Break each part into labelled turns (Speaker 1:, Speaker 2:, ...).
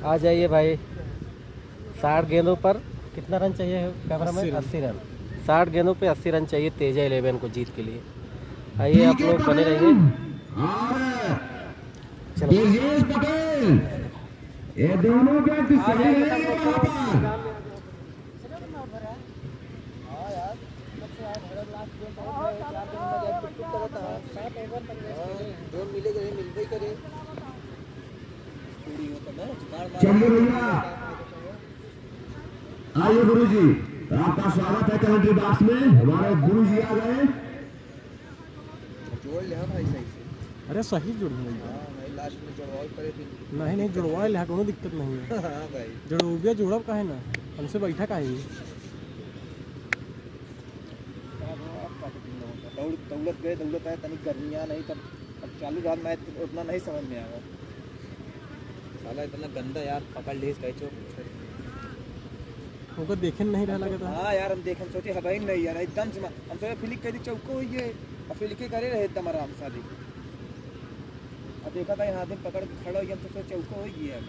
Speaker 1: आ जाइए भाई। 60 गेंदों पर कितना रन चाहिए कैमरा में? 80 रन। 60 गेंदों पे 80 रन चाहिए तेजा 11 को जीत के लिए। आइए आप लोग बने रहिए। चलो
Speaker 2: ब्रजेश पटेल, ये दोनों व्यक्ति सही रहेंगे वहां पर। चलिए भैया, आइए गुरुजी, आपका स्वागत है कमेंट्री बॉक्स में। हमारे गुरुजी आ गए।
Speaker 3: जोड़ ले भाई सही से।
Speaker 4: अरे सही जुड़ गई।
Speaker 3: भाई लास्ट में जोड़वाई करे फिर।
Speaker 4: नहीं जुड़वा ले, कोनो दिक्कत नहीं है।
Speaker 3: हाँ भाई
Speaker 4: जुड़ोबिया जुड़ब काहे ना, हमसे बैठा काहे।
Speaker 3: दौलत गए दौलत आए, तनिक गर्मियाँ नहीं तब अब चालू रहा मैच उतना नहीं समझ में आया। साला इतना गंदा यार पकड़ ले कैचो।
Speaker 4: उनको देखे नहीं रहा लगा था।
Speaker 3: हाँ यार हम देखे, हम सोचे हवाई नहीं यार एकदम से हम सोचे फिलिक कह दी चौको हुई है और फिलिके करे रहे एकदम आराम से। अब देखा था यहाँ दिन पकड़ के खड़ा हो गया, हम तो सोचे चौको हो गया है।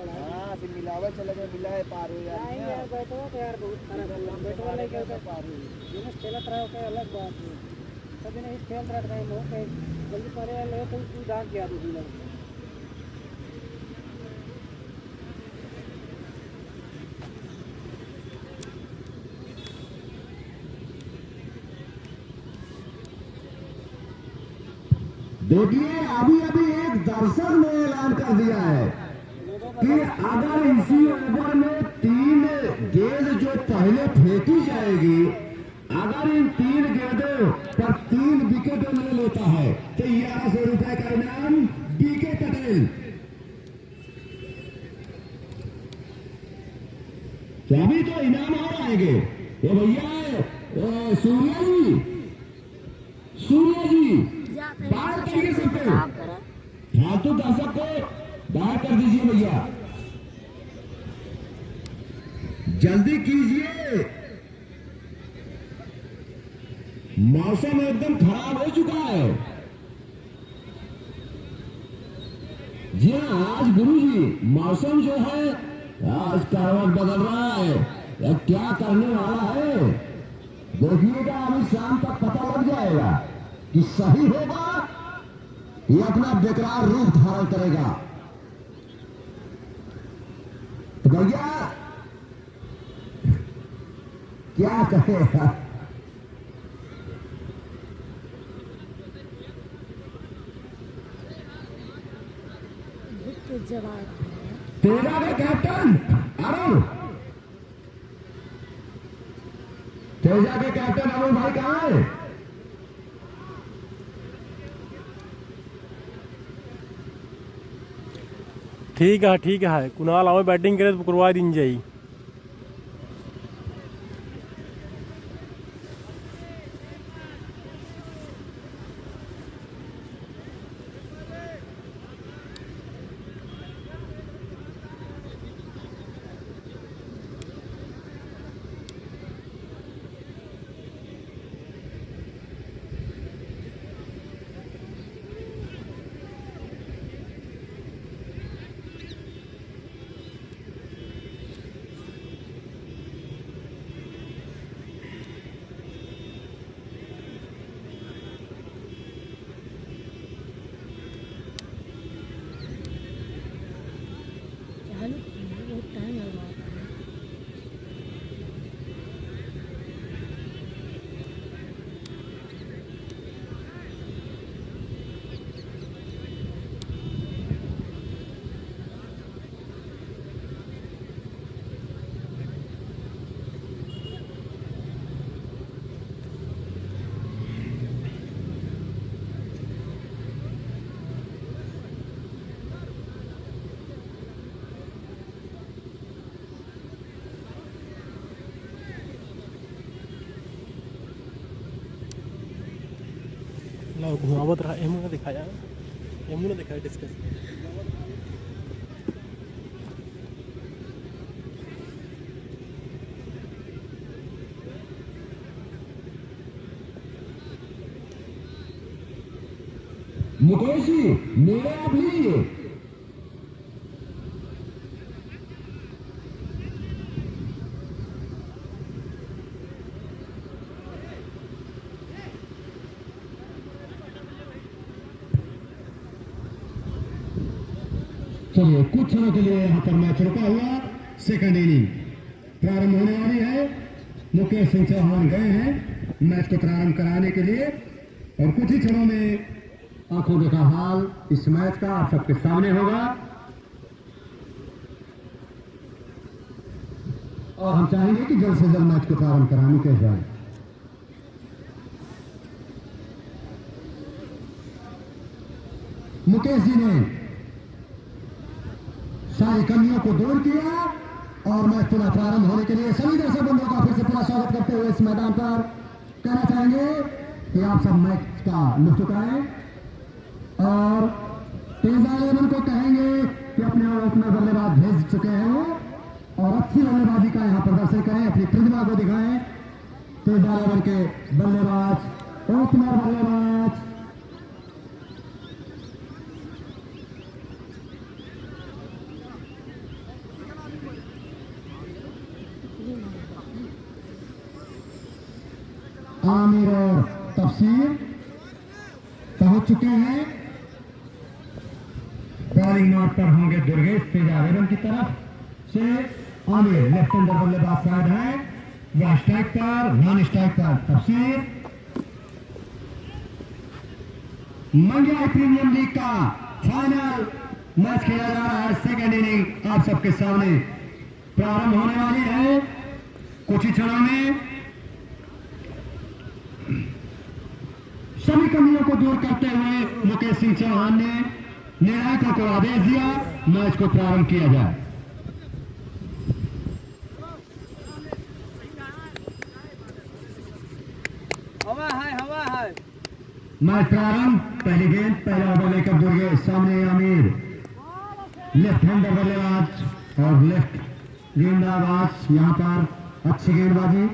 Speaker 3: हाँ फिर मिलावल चला गया, मिला है पार हो यार।
Speaker 5: बैठो तो यार बहुत खराब है, बैठो वाले क्या होता है
Speaker 3: पार हो
Speaker 5: जिन्हें खेलत रहा हो अलग बात है। कभी नहीं खेल रहा है लोग जल्दी परे वाले तो तू डाक गया दूसरी लोग।
Speaker 2: देखिए अभी अभी एक दर्शक ने ऐलान कर दिया है कि अगर इसी ओवर में 3 गेंद जो पहले फेंकी जाएगी, अगर इन 3 गेंदों पर 3 विकेट ले लेता है तो 1100 रुपए का इनाम बीके पटेल। तो अभी तो इनाम और आएंगे। ये भैया सूर्य जी बाहर करिए सबको, फालतू दर्शक को बाहर कर दीजिए भैया, जल्दी कीजिए। मौसम एकदम खराब हो चुका है। जी हाँ, आज गुरुजी मौसम जो है आज करवट बदल रहा है, या क्या करने वाला है देखिएगा। अभी शाम तक पता लग जाएगा कि सही होगा ये अपना बेकरार रूप धारण करेगा। तो भैया क्या कहेगा? तेजा के कैप्टन अरुण, तेजा के कैप्टन अरुण भाई कहाँ है?
Speaker 4: ठीक है कुणाल आओ बैटिंग करे तो करवा दिन जाई।
Speaker 5: बहुत टाइम लग रहा है।
Speaker 4: घुमावत रहा एमू ने दिखाया, एमू ने दिखाया डिस्कस।
Speaker 2: मुकेश जी मेरे आप लीजिए। चलिए कुछ क्षणों के लिए यहाँ पर मैच रुका हुआ। सेकंड इनिंग प्रारंभ होने वाली है। मुकेश सिंह चौहान गए हैं मैच को प्रारंभ कराने के लिए और कुछ ही क्षणों में आंखों देखा हाल इस मैच का आप सबके सामने होगा और हम चाहेंगे कि जल्द से जल्द मैच को प्रारंभ कराने के जाए। मुकेश जी ने सारी कमियों को दूर किया और मैच पुनः प्रारंभ होने के लिए सभी दर्शक बंधुओं का फिर से पूरा स्वागत करते हुए इस मैदान पर कहना चाहेंगे कि आप सब मैच का लुत्फ उठाएं और तेजा लेवन को कहेंगे कि अपने ओपनर बल्लेबाज भेज चुके हैं वो और अच्छी बल्लेबाजी का यहाँ प्रदर्शन करें, अपनी प्रतिभा को दिखाएं। तेजा लेवन के बल्लेबाज ओपनर बल्लेबाज आमिर और तफसीर पहुंच चुके हैं। बॉलिंग मार्क पर होंगे दुर्गेश तेजा लेवन की तरफ से। आमिर लेफ्ट हैंडर बल्लेबाज साइड है, वह स्ट्राइक पर नॉन स्ट्राइक पर तफसीर। मंडिया प्रीमियम लीग का फाइनल मैच खेला जा रहा है। सेकेंड इनिंग आप सबके सामने प्रारंभ होने वाली है कुछ ही क्षणों में। सभी कमियों को दूर करते हुए मुकेश सिंह चौहान ने निर्णायकों को आदेश दिया मैच को प्रारंभ किया जाए।
Speaker 3: हवा है
Speaker 2: मैच प्रारंभ। पहली गेंद पहला ओवर लेकर दुर्गेश सामने आमिर लेफ्ट हैंडर बल्लेबाज और लेफ्ट गेंदबाज यहां पर अच्छी गेंदबाजी।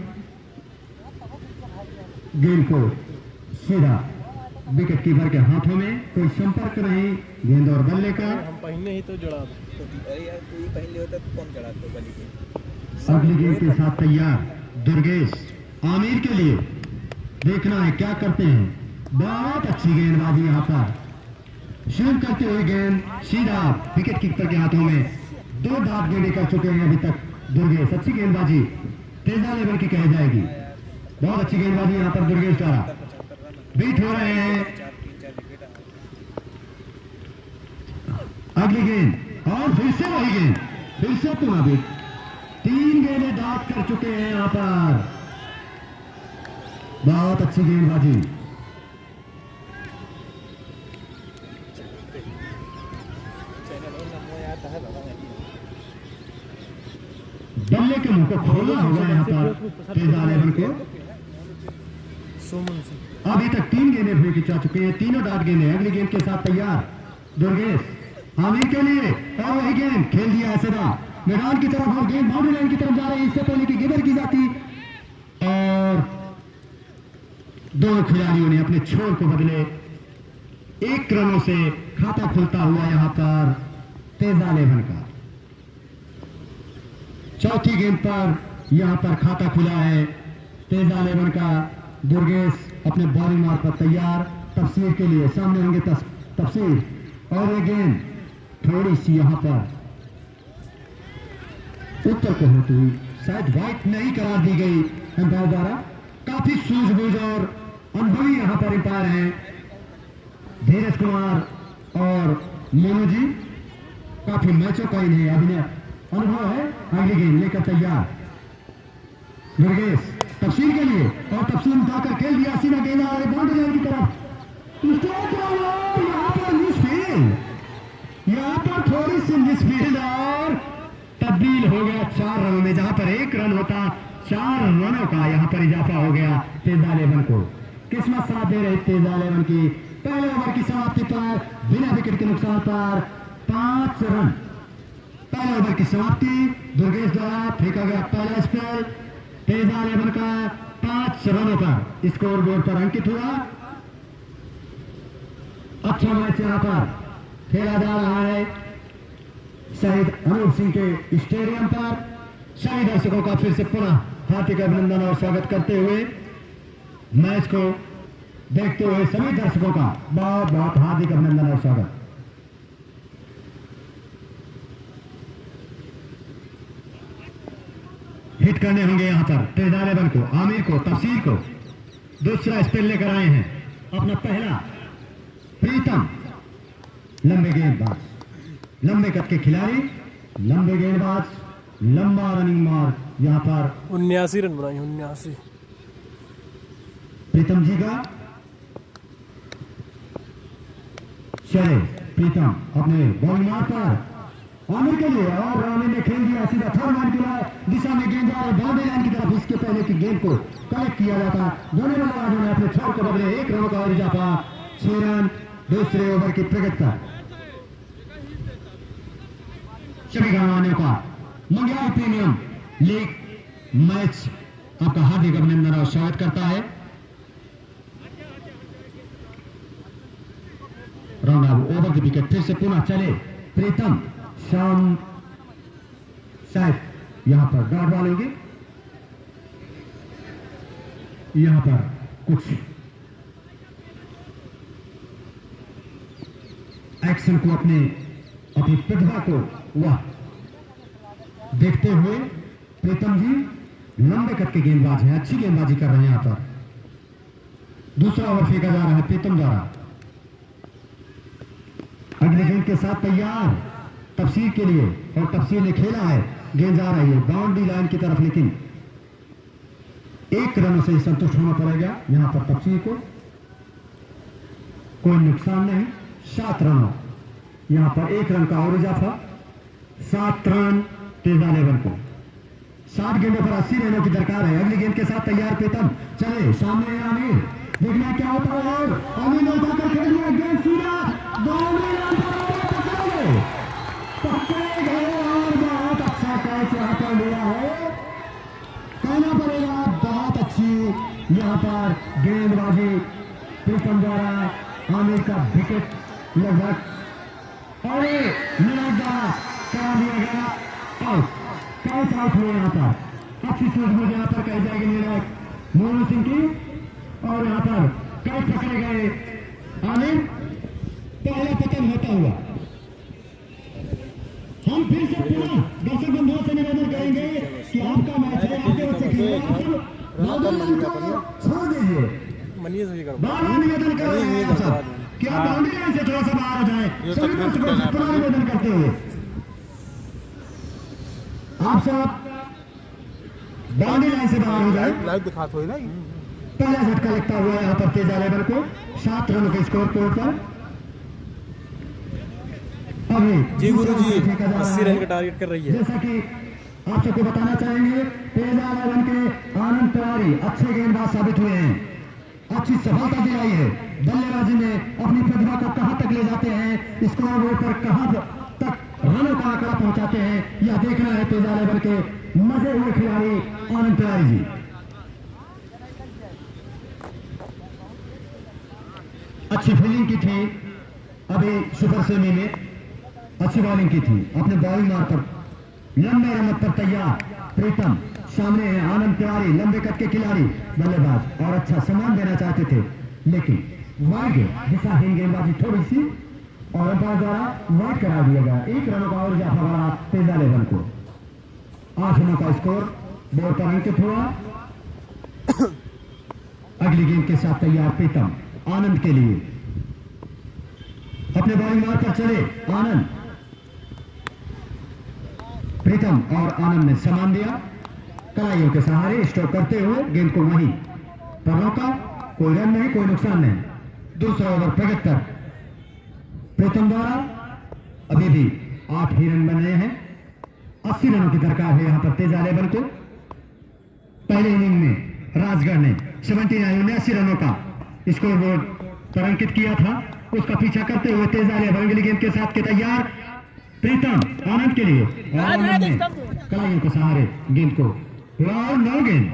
Speaker 2: गेंद को सीधा विकेट कीपर के हाथों में, कोई संपर्क नहीं गेंद और बल्ले का।
Speaker 4: हम पहले ही तो जड़ा
Speaker 3: अरे यार तू ही पहले होता तो कौन चढ़ा तो बली के।
Speaker 2: अगली गेंद के साथ तैयार दुर्गेश आमिर के लिए देखना है क्या करते हैं। बहुत अच्छी गेंदबाजी यहाँ पर शुरू करते हुए गेंद सीधा विकेट कीपर के हाथों में। 2 दांत गेंदे कर चुके हैं अभी तक दुर्गेश। अच्छी गेंदबाजी तेजा लेवल की कही जाएगी। बहुत अच्छी गेंदबाजी यहाँ पर दुर्गेश द्वारा। बीट हो रहे हैं। अगली गेंद और फिर से वही गेंद, फिर से पुनः बीट। 3 गेंदें दांत कर चुके हैं यहाँ पर। बहुत अच्छी गेंदबाजी। बल्ले के मुंह को खोलना होगा यहाँ पर तेजा लेवन को।
Speaker 4: सुमन सिंह
Speaker 2: अभी तक 3 गेंदें फेंकी जा चुकी हैं, तीनों डाट गेंदें। अगली गेंद के साथ तैयार दुर्गेश आमिर के लिए और वही गेंद खेल दिया है सीधा मैदान की तरफ और गेंद बाउंड्री लाइन की तरफ जा रही है। इससे पहले कि गिवर की जाती और 2 खिलाड़ियों ने अपने छोर को बदले। 1 रनों से खाता खुलता हुआ यहाँ पर तेजा लेवन का। चौथी गेंद पर यहाँ पर खाता खुला है तेजा लेवन का। दुर्गेश अपने बॉलिंग मार्क पर तैयार तफसीर के लिए सामने होंगे तफसीर और ये गेंद थोड़ी सी यहाँ पर उत्तर को होती हुई शायद वाइट नहीं करार दी गई अंपायर द्वारा। काफी सूझबूझ और अनुभवी यहाँ पर अंपायर हैं धीरज कुमार और मोनू जी। काफी मैचों का इन्हें अभिनय अनुभव है। अगली गेंद लेकर तैयार दुर्गेश तफसीर के लिए और तफसीर उठाकर खेल दिया सीधा गेंद आ रही बाउंड्री लाइन की तरफ। यहाँ पर मिसफील्ड, यहाँ पर थोड़ी सी मिसफील्ड और तब्दील हो गया 4 रनों में। जहां पर 1 रन होता 4 रनों का यहाँ पर इजाफा हो गया तेजा लेवन को। किस्मत साथ दे रही तेजा लेवन की। पहले ओवर की समाप्ति पर बिना विकेट के नुकसान पर 5 रन। पहले ओवर की समाप्ति दुर्गेश द्वारा फेंका गया पहला स्पेल तेजा लेवन का 5 रनों पर स्कोर बोर्ड पर अंकित हुआ। अच्छा मैच यहाँ पर खेला जा रहा है शहीद अनूप सिंह के स्टेडियम पर। सभी दर्शकों का फिर से पुनः हार्दिक अभिनंदन और स्वागत करते हुए मैच को देखते हुए सभी दर्शकों का बहुत बहुत हार्दिक अभिनंदन और स्वागत। हिट करने होंगे यहाँ पर तेजा लेवन को, आमिर को, तफसीर को। दूसरा स्पेल लेकर आए हैं अपना पहला प्रीतम। लंबे गेंदबाज, लंबे कद के खिलाड़ी, लंबे गेंदबाज, लंबा रनिंग मार्क यहाँ पर
Speaker 4: 79 रन बनाए, 79।
Speaker 2: प्रीतम जी का चले प्रीतम अपने बॉलिंग मार्क पर आमिर के लिए, और आमिर ने खेल दिया सीधा थर्ड मैन की दिशा में गेंद जा रही बाउंड्री लाइन की तरफ। इसके पहले की गेंद को कलेक्ट किया जाता, दोनों बल्लेबाजों ने अपने थर्ड को बदले 1 रन का और इजाफा, 6 रन दूसरे ओवर की प्रगति। सभी गांव का मंगयाल प्रीमियम लीग मैच आपका हार्दिक अभिनंदन और स्वागत करता है। राउंड ऑफ ओवर की विकेट फिर से पुनः चले प्रीतम। शाम शायद यहां पर डॉट डालेंगे, यहां पर कुछ एक्शन को अपनी प्रतिभा को वह देखते हुए प्रीतम जी लंबे कद के गेंदबाज हैं, अच्छी गेंदबाजी कर रहे हैं। यहां पर दूसरा ओवर फेंका जा रहा है प्रीतम द्वारा। अगले गेंद के साथ तैयार तफसीर के लिए, और तफसीर ने खेला है, गेंद जा रही है बाउंड्री लाइन की तरफ, लेकिन 1 रन से संतुष्ट होना पड़ेगा यहां पर तफसीर को। कोई नुकसान नहीं, 7 रनों यहां पर 1 रन का और इजाफा, 7 रन तेजा लेवन को। 60 गेंदों पर 80 रनों की दरकार है। अगली गेंद के साथ तैयार प्रीतम, चले सामने आमिर, देखना क्या होता है। और आमिर ने उठाकर खेल दिया, गेंद सीधा बाउंड्री लाइन पर पकड़े गए और बहुत अच्छा कैच यहां पर लिया है, कहना पड़ेगा बहुत अच्छी यहां पर गेंदबाजी प्रीतम द्वारा। आमिर का विकेट लगभग और निर्णय द्वारा करा दिया गया आउट, कैच आउट हुए यहां पर। अच्छी सूझबूझ यहां पर कही जाएगी निर्णय मोनू सिंह की, और यहां पर कैच पकड़े गए आमिर। पहला पतन होता हुआ हम फिर से पुनः दर्शक बंधुओं से निवेदन करेंगे कि आपका मैच है, आपके बच्चे खेल छोड़ दीजिए। बार-बार निवेदन कर रहे हैं आप सब कि आप बाउंड्री लाइन से थोड़ा सा बाहर हो जाएं। सभी दर्शकों से पुनः निवेदन करते हुए आप सब बाउंड्री लाइन से बाहर हो जाएं।
Speaker 3: लाइव दिखाते हो ना।
Speaker 2: पहला झटका लगता हुआ यहाँ पर तेजा लेवन को 7 रनों के स्कोर कोड पर।
Speaker 4: जी गुरुजी 80 रन का टारगेट कर रही है।
Speaker 2: जैसा कि आप सबको बताना चाहेंगे, तेजा लेवन के आनंद तिवारी अच्छे गेंदबाज साबित हुए हैं, अच्छी सफलता दिलाई है। बल्लेबाजी में अपनी प्रतिभा को कहां तक ले जाते हैं, स्कोर बोर्ड पर कहां तक रनों का आंकड़ा पहुंचाते हैं, यह देखना है तेजा लेवन के मजे हुए खिलाड़ी आनंद तिवारी जी। अच्छी फील्डिंग की थी अभी सुपर सेमी में, अच्छी बॉलिंग की थी, अपने बॉलिंग मार पर लंबे रन पर तैयार प्रीतम। सामने है आनंद तिवारी, लंबे कद के खिलाड़ी बल्लेबाज, और अच्छा सम्मान देना चाहते थे लेकिन वाइड दिशाहीन गेंदबाजी थोड़ी सी, और अंपायर द्वारा वाइड करा दिया गया। 1 रनों का और इजाफा बना तेजा लेवन को। 8 रनों का स्कोर बोर्ड पर अंकित हुआ। अगली गेंद के साथ तैयार प्रीतम आनंद के लिए, अपने बॉलिंग मार पर चले आनंद। प्रीतम और आनंद ने समान दिया, कलाइयों के सहारे स्ट्रोक करते हुए गेंद को वहीं पर रोका, कोई रन नहीं, कोई नुकसान नहीं। दूसरा ओवर प्रगति कर प्रीतम द्वारा अभी भी 8 ही रन बने हैं। 80 रनों की दरकार है यहां पर तेजा लेवन को। पहले इनिंग में राजगढ़ ने 79 रनों का स्कोर बोर्ड पर अंकित किया था, उसका पीछा करते हुए तेजा लेवन अगली गेंद के साथ के तैयार प्रीतम आनंद के लिए, और आनंद ने कलाइयों के सहारे गेंद को नो गेंद।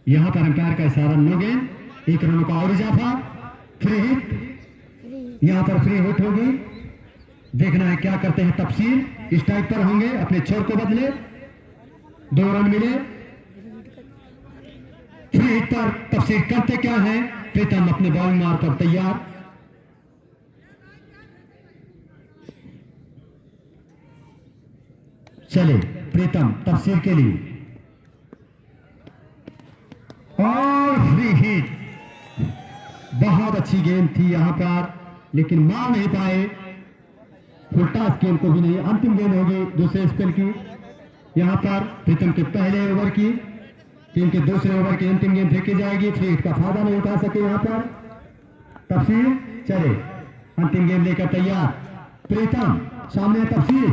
Speaker 2: यहां पर अंपायर का इशारा नो गेंद। 1 रनों का और इजाफा, फ्री हिट यहाँ पर फ्री हिट होगी। देखना है क्या करते हैं तफसीर। इस टाइप पर होंगे, अपने छोर को बदले, 2 रन मिले। फ्री हिट पर तफसीर करते क्या है, प्रीतम अपने बॉलिंग मारकर तैयार। चले प्रीतम तफसीर के लिए, और फ्री हिट। बहुत अच्छी गेंद थी यहां पर, लेकिन मार नहीं पाए। फुलटास गेंद को भी नहीं। अंतिम गेंद होगी दूसरे स्पेल की। यहां पर प्रीतम के पहले ओवर की, टीम के दूसरे ओवर की अंतिम गेंद फेंकी जाएगी। फ्री हिट का फायदा नहीं उठा सके यहां पर तफसीर। चले अंतिम गेंद लेकर तैयार प्रीतम, सामने तफसीर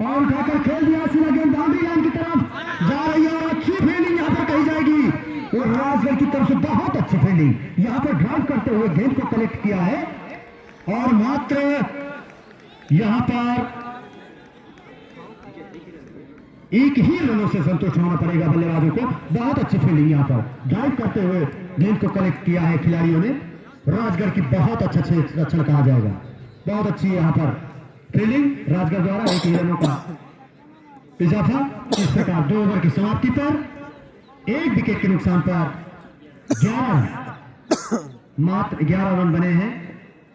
Speaker 2: और उठाकर खेल दिया। सीधा गेंद बाउंड्री लाइन की तरफ जा रही है और अच्छी फील्डिंग यहां पर कही जाएगी। और राजगढ़ की तरफ से बहुत अच्छी फील्डिंग, यहां पर ड्राइव करते हुए गेंद को कलेक्ट किया है और मात्र यहां पर एक ही रनों से संतुष्ट होना पड़ेगा बल्लेबाजों को। बहुत अच्छी फील्डिंग यहां पर ड्राइव करते हुए गेंद को कलेक्ट किया है खिलाड़ियों ने। राजगढ़ की बहुत अच्छा रक्षण कहा जाएगा। बहुत अच्छी यहां पर फील्डिंग राजगढ़ द्वारा। 1 ही रनों का इजाफा। इस प्रकार 2 ओवर की समाप्ति पर 1 विकेट के नुकसान पर 11 मात्र 11 रन बने हैं।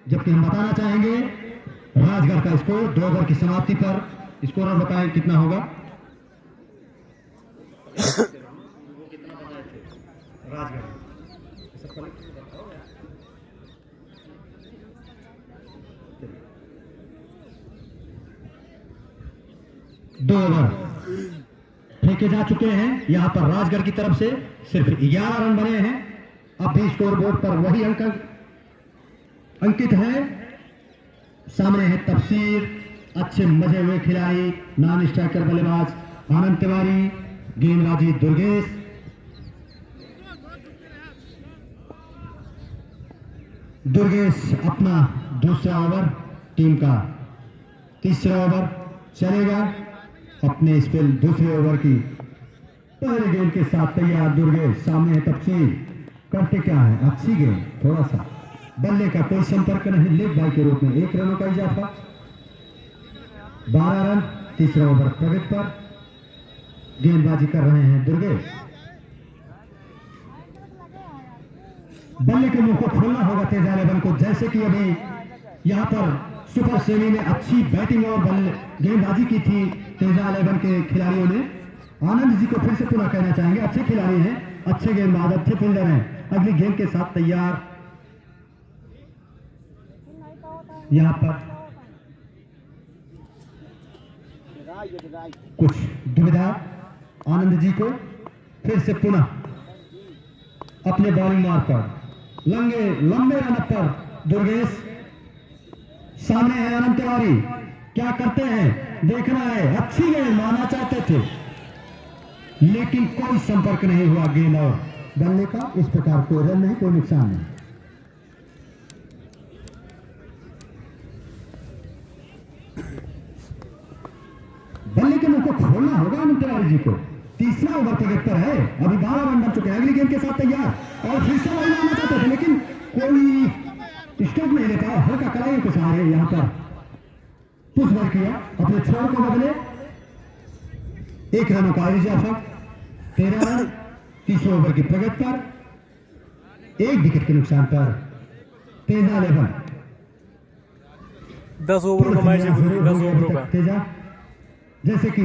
Speaker 2: जबकि हम बताना चाहेंगे राजगढ़ का स्कोर 2 ओवर की समाप्ति पर। स्कोर और बताएं कितना होगा राजगढ़। 2 ओवर फेंके जा चुके हैं। यहां पर राजगढ़ की तरफ से सिर्फ 11 रन बने हैं। अब भी स्कोर बोर्ड पर वही अंक अंकित है। सामने है तफसीर, अच्छे मजे हुए खिलाड़ी, नॉन स्ट्राइकर बल्लेबाज आनंद तिवारी, गेंदबाजी दुर्गेश। दुर्गेश अपना दूसरा ओवर, टीम का तीसरा ओवर चलेगा। अपने स्पेल दूसरे ओवर की पहले गेंद के साथ तैयार दुर्गेश। सामने है तफसीर, करते क्या है अच्छी गेंद, थोड़ा सा बल्ले का कोई संपर्क नहीं। लेग बाई के रूप में 1 रनों का इजाफा, 12 रन। तीसरा ओवर प्रगति पर गेंदबाजी कर रहे हैं दुर्गेश। बल्ले के मुंह को खोलना होगा तेज 11 को, जैसे कि अभी यहां पर सुपर सेमी में अच्छी बैटिंग और गेंदबाजी की थी तेज 11 के खिलाड़ियों ने। आनंद जी को फिर से पुनः कहना चाहेंगे, अच्छे खिलाड़ी हैं, अच्छे गेंदबाज, अच्छे फील्डर हैं। अगली गेंद के साथ तैयार यहां पर कुछ दुविधा आनंद जी को। फिर से पुनः अपने बॉलिंग मार्क पर लंबे रन पर दुर्गेश। सामने है आनंद तिवारी, क्या करते हैं देखना है। अच्छी गेंद मारना चाहते थे लेकिन कोई संपर्क नहीं हुआ गेंद और बल्ले का। इस प्रकार कोई रन नहीं, कोई नुकसान नहीं। बल्ले के मुंह को खोलना होगा आनंद तिवारी जी को। तीसरा ओवर प्रगति पर है, अभी 12 रन बन चुके हैं। अगली गेंद के साथ तैयार और फिर से बॉल मारना चाहते थे लेकिन कोई स्ट्रोक नहीं ले पाया। हल्का कलाइयों के सहारे यहां पर पुश बॉल किया, अपने छोर को बदले। 1 रनों का इजाफा, 13 रन। तीसरे ओवर की प्रगति पर 1 विकेट के नुकसान पर तेजा 11
Speaker 4: 10 ओवरों का मैच है, 10 ओवरों का।
Speaker 2: तेजा जैसे कि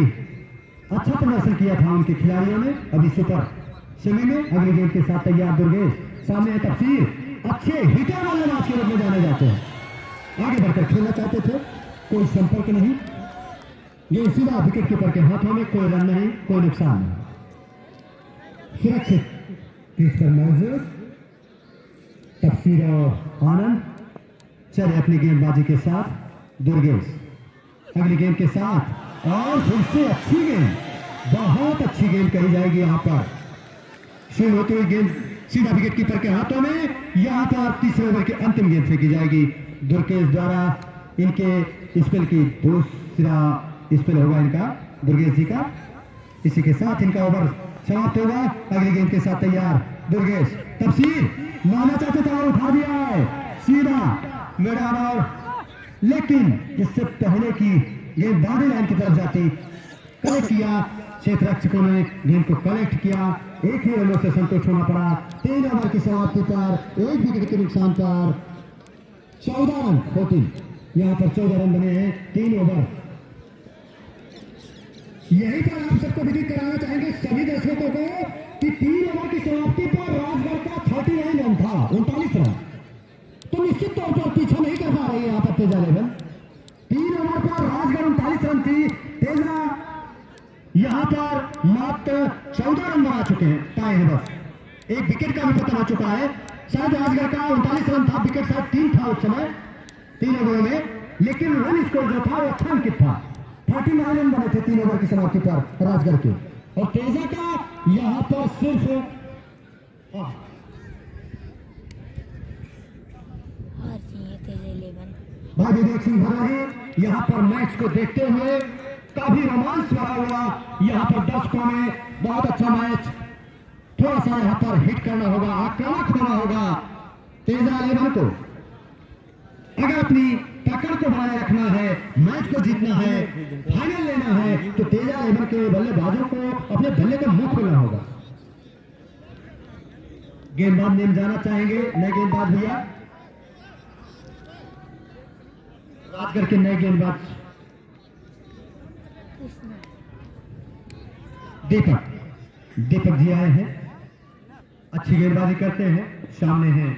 Speaker 2: अच्छा प्रदर्शन किया था उनके खिलाड़ियों ने अभी सुपर सेमी में। अगली गेंद के साथ तैयार दुर्गेश। सामने तफसीर, अच्छे हिटर बल्लेबाज के रूप में जाने जाते हैं। आगे बढ़कर खेलना चाहते थे, कोई संपर्क नहीं। ये सीधा विकेट कीपर के हाथों में, कोई रन नहीं, कोई नुकसान नहीं। सुरक्षित क्रीज पर मौजूद तफसीर और आनंद चले अपनी गेंदबाजी के साथ दुर्गेश। अगली गेंद के साथ और फिर से अच्छी गेंद, बहुत अच्छी गेंद कही जाएगी यहां पर। स्विंग होती हुई गेंद सीधा विकेट कीपर के हाथों में। यहां पर तीसरे ओवर की अंतिम गेंद फेंकी जाएगी दुर्गेश द्वारा। इनके स्पेल की दूसरा स्पेल होगा इनका, दुर्गेश जी का। इसी के साथ इनका ओवर समाप्त होगा। अगली गेंद के साथ तैयार दुर्गेश। तफसीर मारना चाहते थे और उठा दिया है सीधा। मैदान और लेकिन इससे पहले की गेंद बाउंड्री लाइन की तरफ जाती, कलेक्ट किया क्षेत्र रक्षकों ने, गेंद को कलेक्ट किया, एक ही रनों से संतोष होना पड़ा। 3 ओवर की समाप्ति पर 1 विकेट के नुकसान पर 14 रन 14, यहाँ पर 14 रन बने हैं 3 ओवर। यही पर आप सबको विदित कराना चाहेंगे सभी दर्शकों को कि 3 ओवर की समाप्ति पर राजगढ़ का 39 रन था, 39 रन, तो निश्चित तौर पर पीछा नहीं कर पा रही है यहाँ पर तेजा 11। 3 ओवर पर राजगढ़ 39 रन थी, तेजा यहाँ पर मात्र 14 रन बना चुके हैं, पाए हैं बस। 1 विकेट का भी पतन हो चुका है। शायद राजगढ़ का 39 रन था, विकेट शायद 3 था उस समय 3 ओवर में, लेकिन रन स्कोर जो था वो अच्छा अंकित था। 39 रन बने थे 3 ओवर की समाप्ति पर राजगढ़ के, और तेजा का यहाँ पर सिर्फ भाई विवेक सिंह भराही यहाँ पर मैच को देखते हुए काफी रोमांच भरा हुआ, यहाँ पर दर्शकों में बहुत अच्छा मैच, थोड़ा सा यहाँ पर हिट करना होगा, आक्रामक होना होगा तेजा 11 को। अगर अपनी पकड़ को बनाए रखना है, मैच को जीतना है, फाइनल लेना है, तो तेजा 11 के बल्लेबाजों को अपने बल्ले को मुंह खोलना होगा। गेंदबाज नेम जाना चाहेंगे नए गेंदबाज भैया, राजगढ़ के नए गेंदबाज दीपक जी आए हैं, अच्छी गेंदबाजी करते हैं। सामने है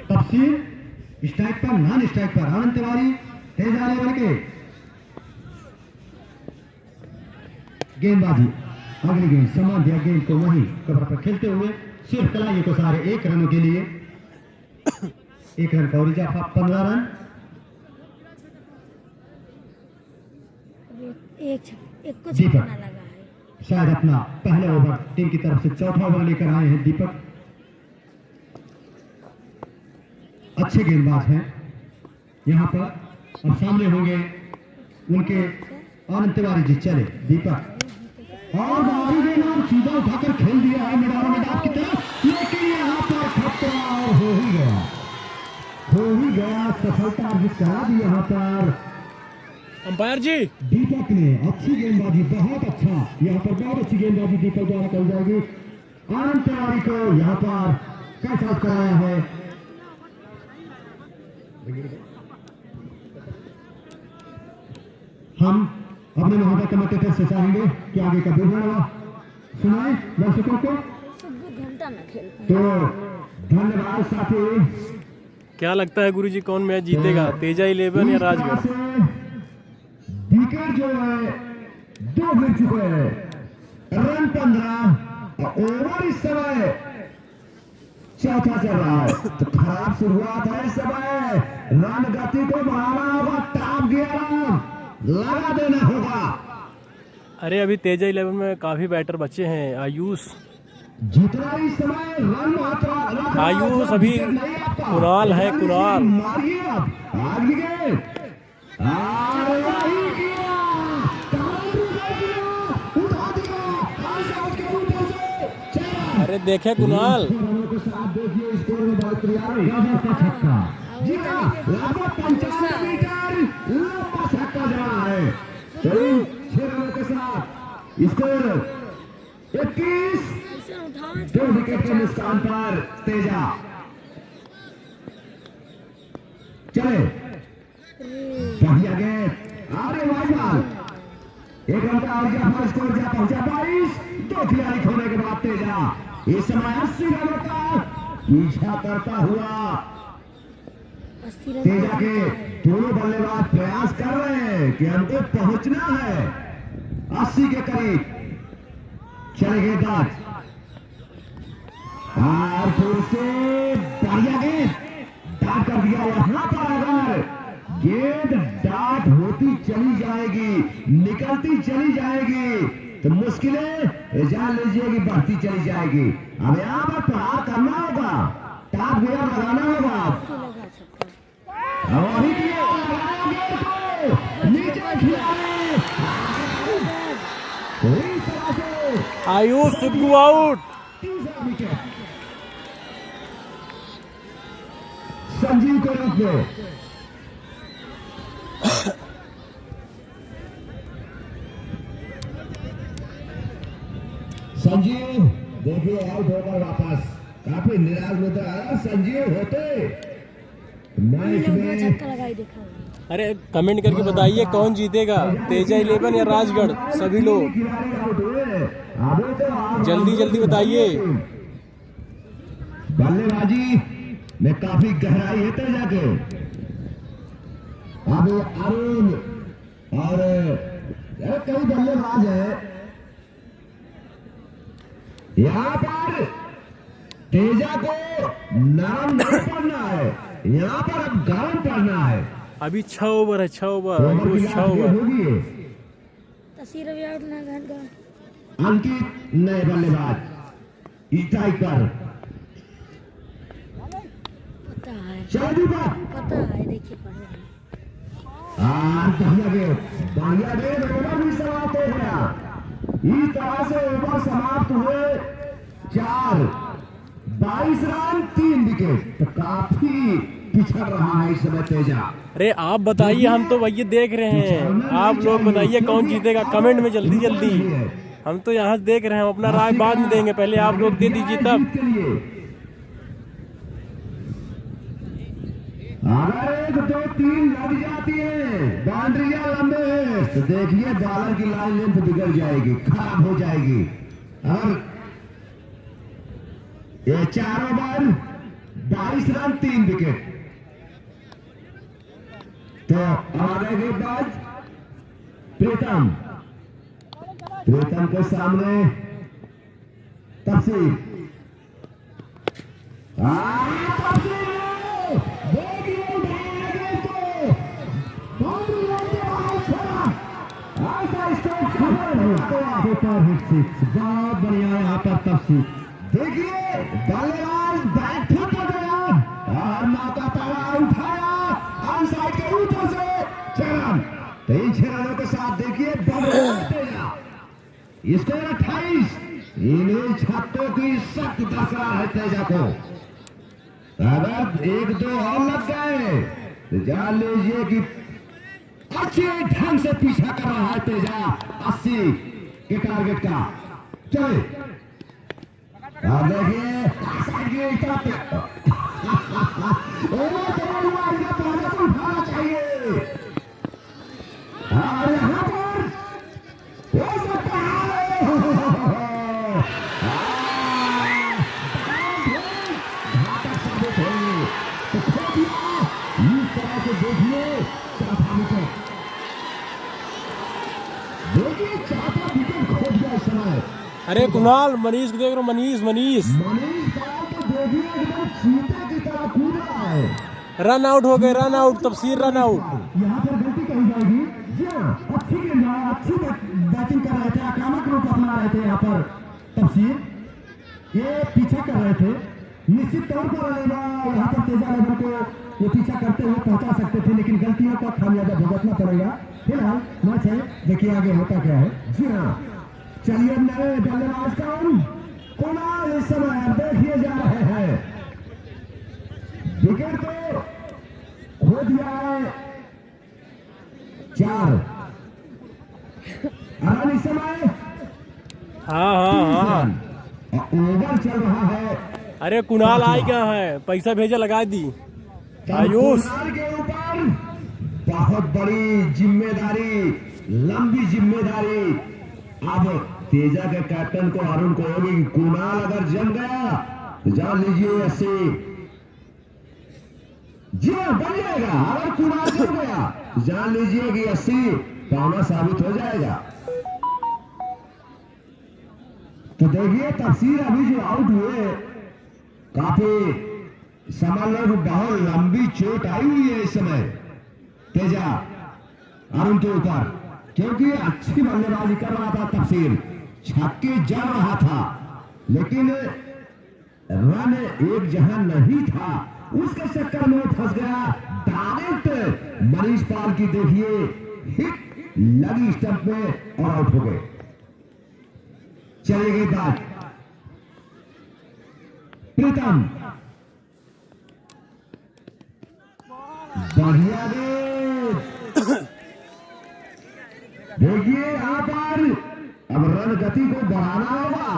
Speaker 2: तफसीर, स्ट्राइक पर नॉन स्ट्राइक पर आनंद तिवारी, तेजा 11 के गेंदबाजी, अगली गेंद समान दिया, गेंद को वहीं कवर पर खेलते हुए सिर्फ कलाइए को सारे 1 रनों के लिए 1 रन का और इजाफा 15 रन।
Speaker 6: एक को छक्का लगा है,
Speaker 2: शायद अपना पहला ओवर टीम की तरफ से चौथा ओवर लेकर आए हैं दीपक, अच्छे गेंदबाज हैं यहाँ पर। अब सामने होंगे उनके आनंद तिवारी जी, चले दीपक, और बारी गेंद सीधा उठाकर खेल दिया है मैदान में डाक की तरफ, लेकिन यहाँ पर खतरा और हो ही गया, सफलता अर्जित करा दी यहाँ पर
Speaker 4: अंपायर जी।
Speaker 2: दीपक ने अच्छी गेंदबाजी, बहुत अच्छा, यहाँ पर बहुत अच्छी गेंदबाजी दीपक द्वारा कही जाएगी। आनंद तिवारी को यहाँ पर कैच आउट कराया है। हम अपने महोदय कमेंटेटर से चाहेंगे कि आगे का विवरण सुनाए दर्शकों को,
Speaker 6: घंटा न खेल
Speaker 2: तो धन्यवाद साथी।
Speaker 4: क्या लगता है गुरुजी कौन मैच जीतेगा, तेजा 11 या राजगढ़?
Speaker 2: विकेट जो है 2 गिर चुके हैं, रन 15, ओवर इस समय चौथा चल रहा है, तो खराब शुरुआत है इस समय, रन गति को बढ़ाना होगा, टॉप गियर लगा देना होगा।
Speaker 4: अरे अभी तेजा 11 में काफी बैटर बचे हैं, आयुष,
Speaker 2: जितना इस समय रन मात्रा
Speaker 4: आयुष अभी कुणाल है, कुणाल
Speaker 2: मारिए अब आगे गए,
Speaker 4: अरे देखे कुणाल,
Speaker 2: देखिए स्कोर में बहुत छक्का, जी हाँ, लगभग 55 मीटर लंबा छक्का जमा है, 6 रनों के साथ स्कोर 21, 2 विकेट के नुकसान पर तेजा। चले बढ़िया गेंद, अरे वाह, 1 रन का इजाफा, स्कोर जा पहुंचा 22, 2 खिलाड़ी खोने के बाद तेजा इस समय 80 रनों का पीछा करता हुआ। तेजा के दोनों बल्लेबाज प्रयास कर रहे हैं कि हमको पहुंचना है 80 के करीब। चले गेंदबाज, और फिर से बढ़िया गेंद, डाट कर दिया। यहाँ पर अगर गेंद डाट होती चली जाएगी, निकलती चली जाएगी, तो मुश्किलें जान लीजिए कि बढ़ती चली जाएगी। अब यहाँ पर प्रहार करना होगा, टॉप गियर लगाना होगा, वही नीचे खिलाड़ी
Speaker 4: आयुष सुग्गू आउट।
Speaker 2: संजीव के रूप में। संजीव देखिए आउट होकर वापस, काफी निराश नजर आया। संजीव होते मैच
Speaker 6: दो
Speaker 2: में
Speaker 6: छक्का लगाई देखा।
Speaker 4: अरे कमेंट करके बताइए कौन जीतेगा, तेजा 11 या राजगढ़, सभी लोग
Speaker 2: खिलाड़ी आउट हुए।
Speaker 4: जल्दी जल्दी बताइए।
Speaker 2: बल्लेबाजी में काफी गहराई है तेजा के। अब अरुण और कई बल्लेबाज है यहाँ पर। तेजा को नरम नहीं पड़ना है, यहाँ पर अब गर्म पड़ना है।
Speaker 4: अभी 6 ओवर है, 6 ओवर,
Speaker 2: ओवर की
Speaker 4: 6 ओवर।
Speaker 2: होगी।
Speaker 6: तस्वीर अभी आउट ना घंट गया।
Speaker 2: अंकित नए बल्लेबाज ईटाई पर।
Speaker 6: पता है,
Speaker 2: चौधरी पर
Speaker 6: पता है, देखिए पढ़ रहे हैं।
Speaker 2: बढ़िया गेंद ओवर भी समाप्त हो गया। इस तरह से ओवर समाप्त हुए 4, 22 रन 3 विकेट। तो काफी पिछड़ रहा है इस समय तेजा।
Speaker 4: अरे आप बताइए, हम तो भैया देख रहे हैं, आप लोग बताइए कौन जीतेगा कमेंट में जल्दी जल्दी। हम तो यहाँ से देख रहे हैं, अपना राय बाद में देंगे, पहले आप लोग दे दीजिए तब।
Speaker 2: अगर 1, 2, 3 लग जाती है, बाउंड्रियां लंबे हैं, तो देखिए बॉलर की लाइन लेंथ बिगड़ जाएगी, खराब हो जाएगी। और ये 4 ओवर 22 रन 3 विकेट। तो आगे गेंदबाज प्रीतम के सामने तफसीर। बहुत बढ़िया यहाँ पर तफसीर। देखिए बल्लेबाज बैट पर गया और मौका पाया, उठाया ऑन साइड के ऊपर से 6 रन। 6 रनों के साथ देखिए तेजा स्कोर 28। इन्हीं छक्कों की सख्त बरकरार है तेजा को। अगर 1-2 और लग गए तो जान लीजिए कि अच्छे ढंग से पीछा कर रहा है तेजा 80 के टारगेट का। चले देखिए उठाना चाहिए और यहाँ पर हो सकता है घातक साबित होंगे। तो इस तरह से देखिए चौथा विकेट, देखिए चौथा विकेट खो दिया इस समय।
Speaker 4: अरे कुणाल, मनीष को देख रहा हूँ, मनीष
Speaker 2: पाल तो देखिए एकदम चीते की तरह कूद रहा है।
Speaker 4: रन आउट हो गए, रन आउट, तफसीर रन आउट।
Speaker 2: यहाँ पर गलती कही जाएगी। जी हाँ, अच्छी गेंद, अच्छी बैटिंग कर रहे थे, आक्रामक रूप अपना रहे थे यहाँ पर तफसीर। ये पीछा कर रहे थे, निश्चित तौर पर यहाँ पर तेजा लेवल को ये पीछा करते हुए पहुंचा सकते थे, लेकिन गलतियों का खामियाजा भुगतना पड़ेगा। फिलहाल मैच है, देखिए आगे होता क्या है। जी हाँ, चलिए नए बल्लेबाज कुणाल इस समय देखिए जा रहे हैं। विकेट को खो दिया है 4 रन इस समय।
Speaker 4: हाँ।
Speaker 2: ओवर चल रहा है।
Speaker 4: अरे कुणाल आई कहाँ है, पैसा भेजा लगा दी। आयुष
Speaker 2: कुणाल के ऊपर बहुत बड़ी जिम्मेदारी, लंबी जिम्मेदारी अब तेजा के कैप्टन को अरुण को होगी। कुणाल अगर जम गया तो जान लीजिए ऐसे जी बन जाएगा। अगर कुणाल जम गया तो जान लीजिए कि 80 पाना साबित हो जाएगा। तो देखिए तफसीर अभी जो आउट हुए, काफी समझ लो बहुत लंबी चोट आई हुई है इस समय तेजा अरुण के ऊपर, क्योंकि अच्छी बल्लेबाजी कर रहा था तफसीर, छक्के जड़ रहा था, लेकिन रन एक जहां नहीं था उसके चक्कर में फंस गया। डायरेक्ट मनीष पाल की देखिए हिट लगी स्टंप में और आउट हो गए। चलेगी बात प्रीतम बढ़िया गेंद। देखिए यहाँ पर अब रन गति को बढ़ाना होगा।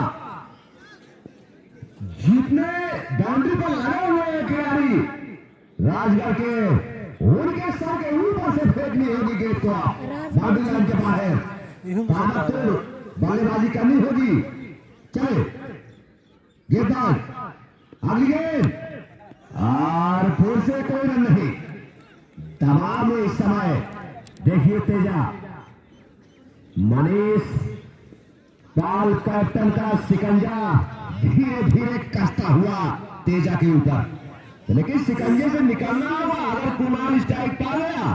Speaker 2: जीतने बाउंड्री पर लगे हुए हैं खिलाड़ी राजगढ़ के, उनके सर के ऊपर से फेंकनी होगी गेंद को बाउंड्री लाइन के बाहर। बल्लेबाजी करनी होगी। चले गेंदबाज, अगली गेंद, और फिर से कोई रन नहीं। दबाव में इस समय देखिए तेजा, मनीष पाल कैप्टन का शिकंजा धीरे धीरे कसता हुआ तेजा के ऊपर, लेकिन शिकंजे से निकलना होगा। अगर कुणाल स्ट्राइक पा गया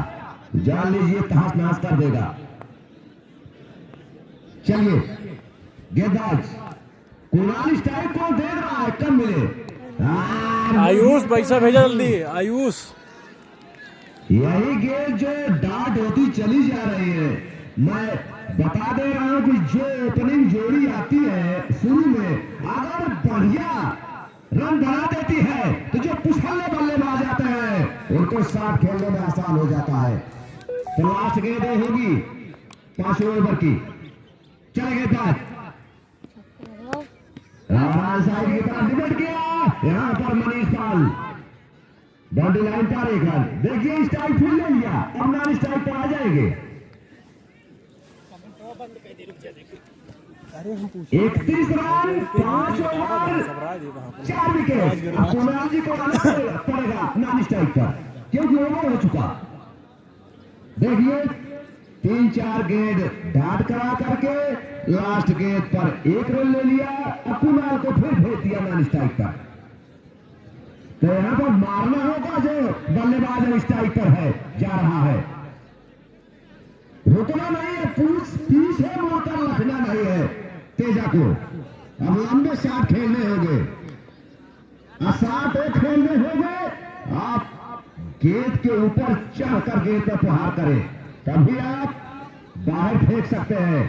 Speaker 2: जान लीजिए तहस नहस कर देगा। चलिए गेंदबाज, कुणाल स्ट्राइक को देख रहा है, कब मिले।
Speaker 4: आयुष पैसा भेजा जल्दी, आयुष।
Speaker 2: यही गेंद जो डाट होती चली जा रही है। मैं बता दे रहा हूं कि जो ओपनिंग जोड़ी आती है शुरू में, अगर बढ़िया रन बना देती है तो जो पुछले बल्लेबाज आते हैं उनको साथ खेलने में आसान हो जाता है। तो लास्ट गेंद होगी 5 ओवर की। चले गेंदबाज, साइड की तरफ डिबेट किया, यहां पर मनीष पाल बाउंड्री लाइन पर एक रन। देखिए स्ट्राइक फिर ले लिया, अब नॉन स्ट्राइक पर आ जाएंगे। 31 रन 5 ओवर 4 विकेट। कुणाल जी को आना पड़ेगा नॉन स्ट्राइक पर, क्योंकि ओवर हो चुका। देखिए 3-4 गेंद डाट करा करके लास्ट गेंद पर 1 रन ले लिया। कुणाल को फिर भेज दिया नॉन स्ट्राइक पर। तो यहां पर मारना होगा जो बल्लेबाज स्ट्राइक पर है, जा रहा है, रुकना नहीं है, पीछे मोटर रखना नहीं है तेजा को। अब लंबे शॉट खेलने होंगे, शॉट खेलने होंगे। आप गेंद के ऊपर चढ़कर गेंद पर प्रहार करें, तभी आप बाहर फेंक सकते हैं।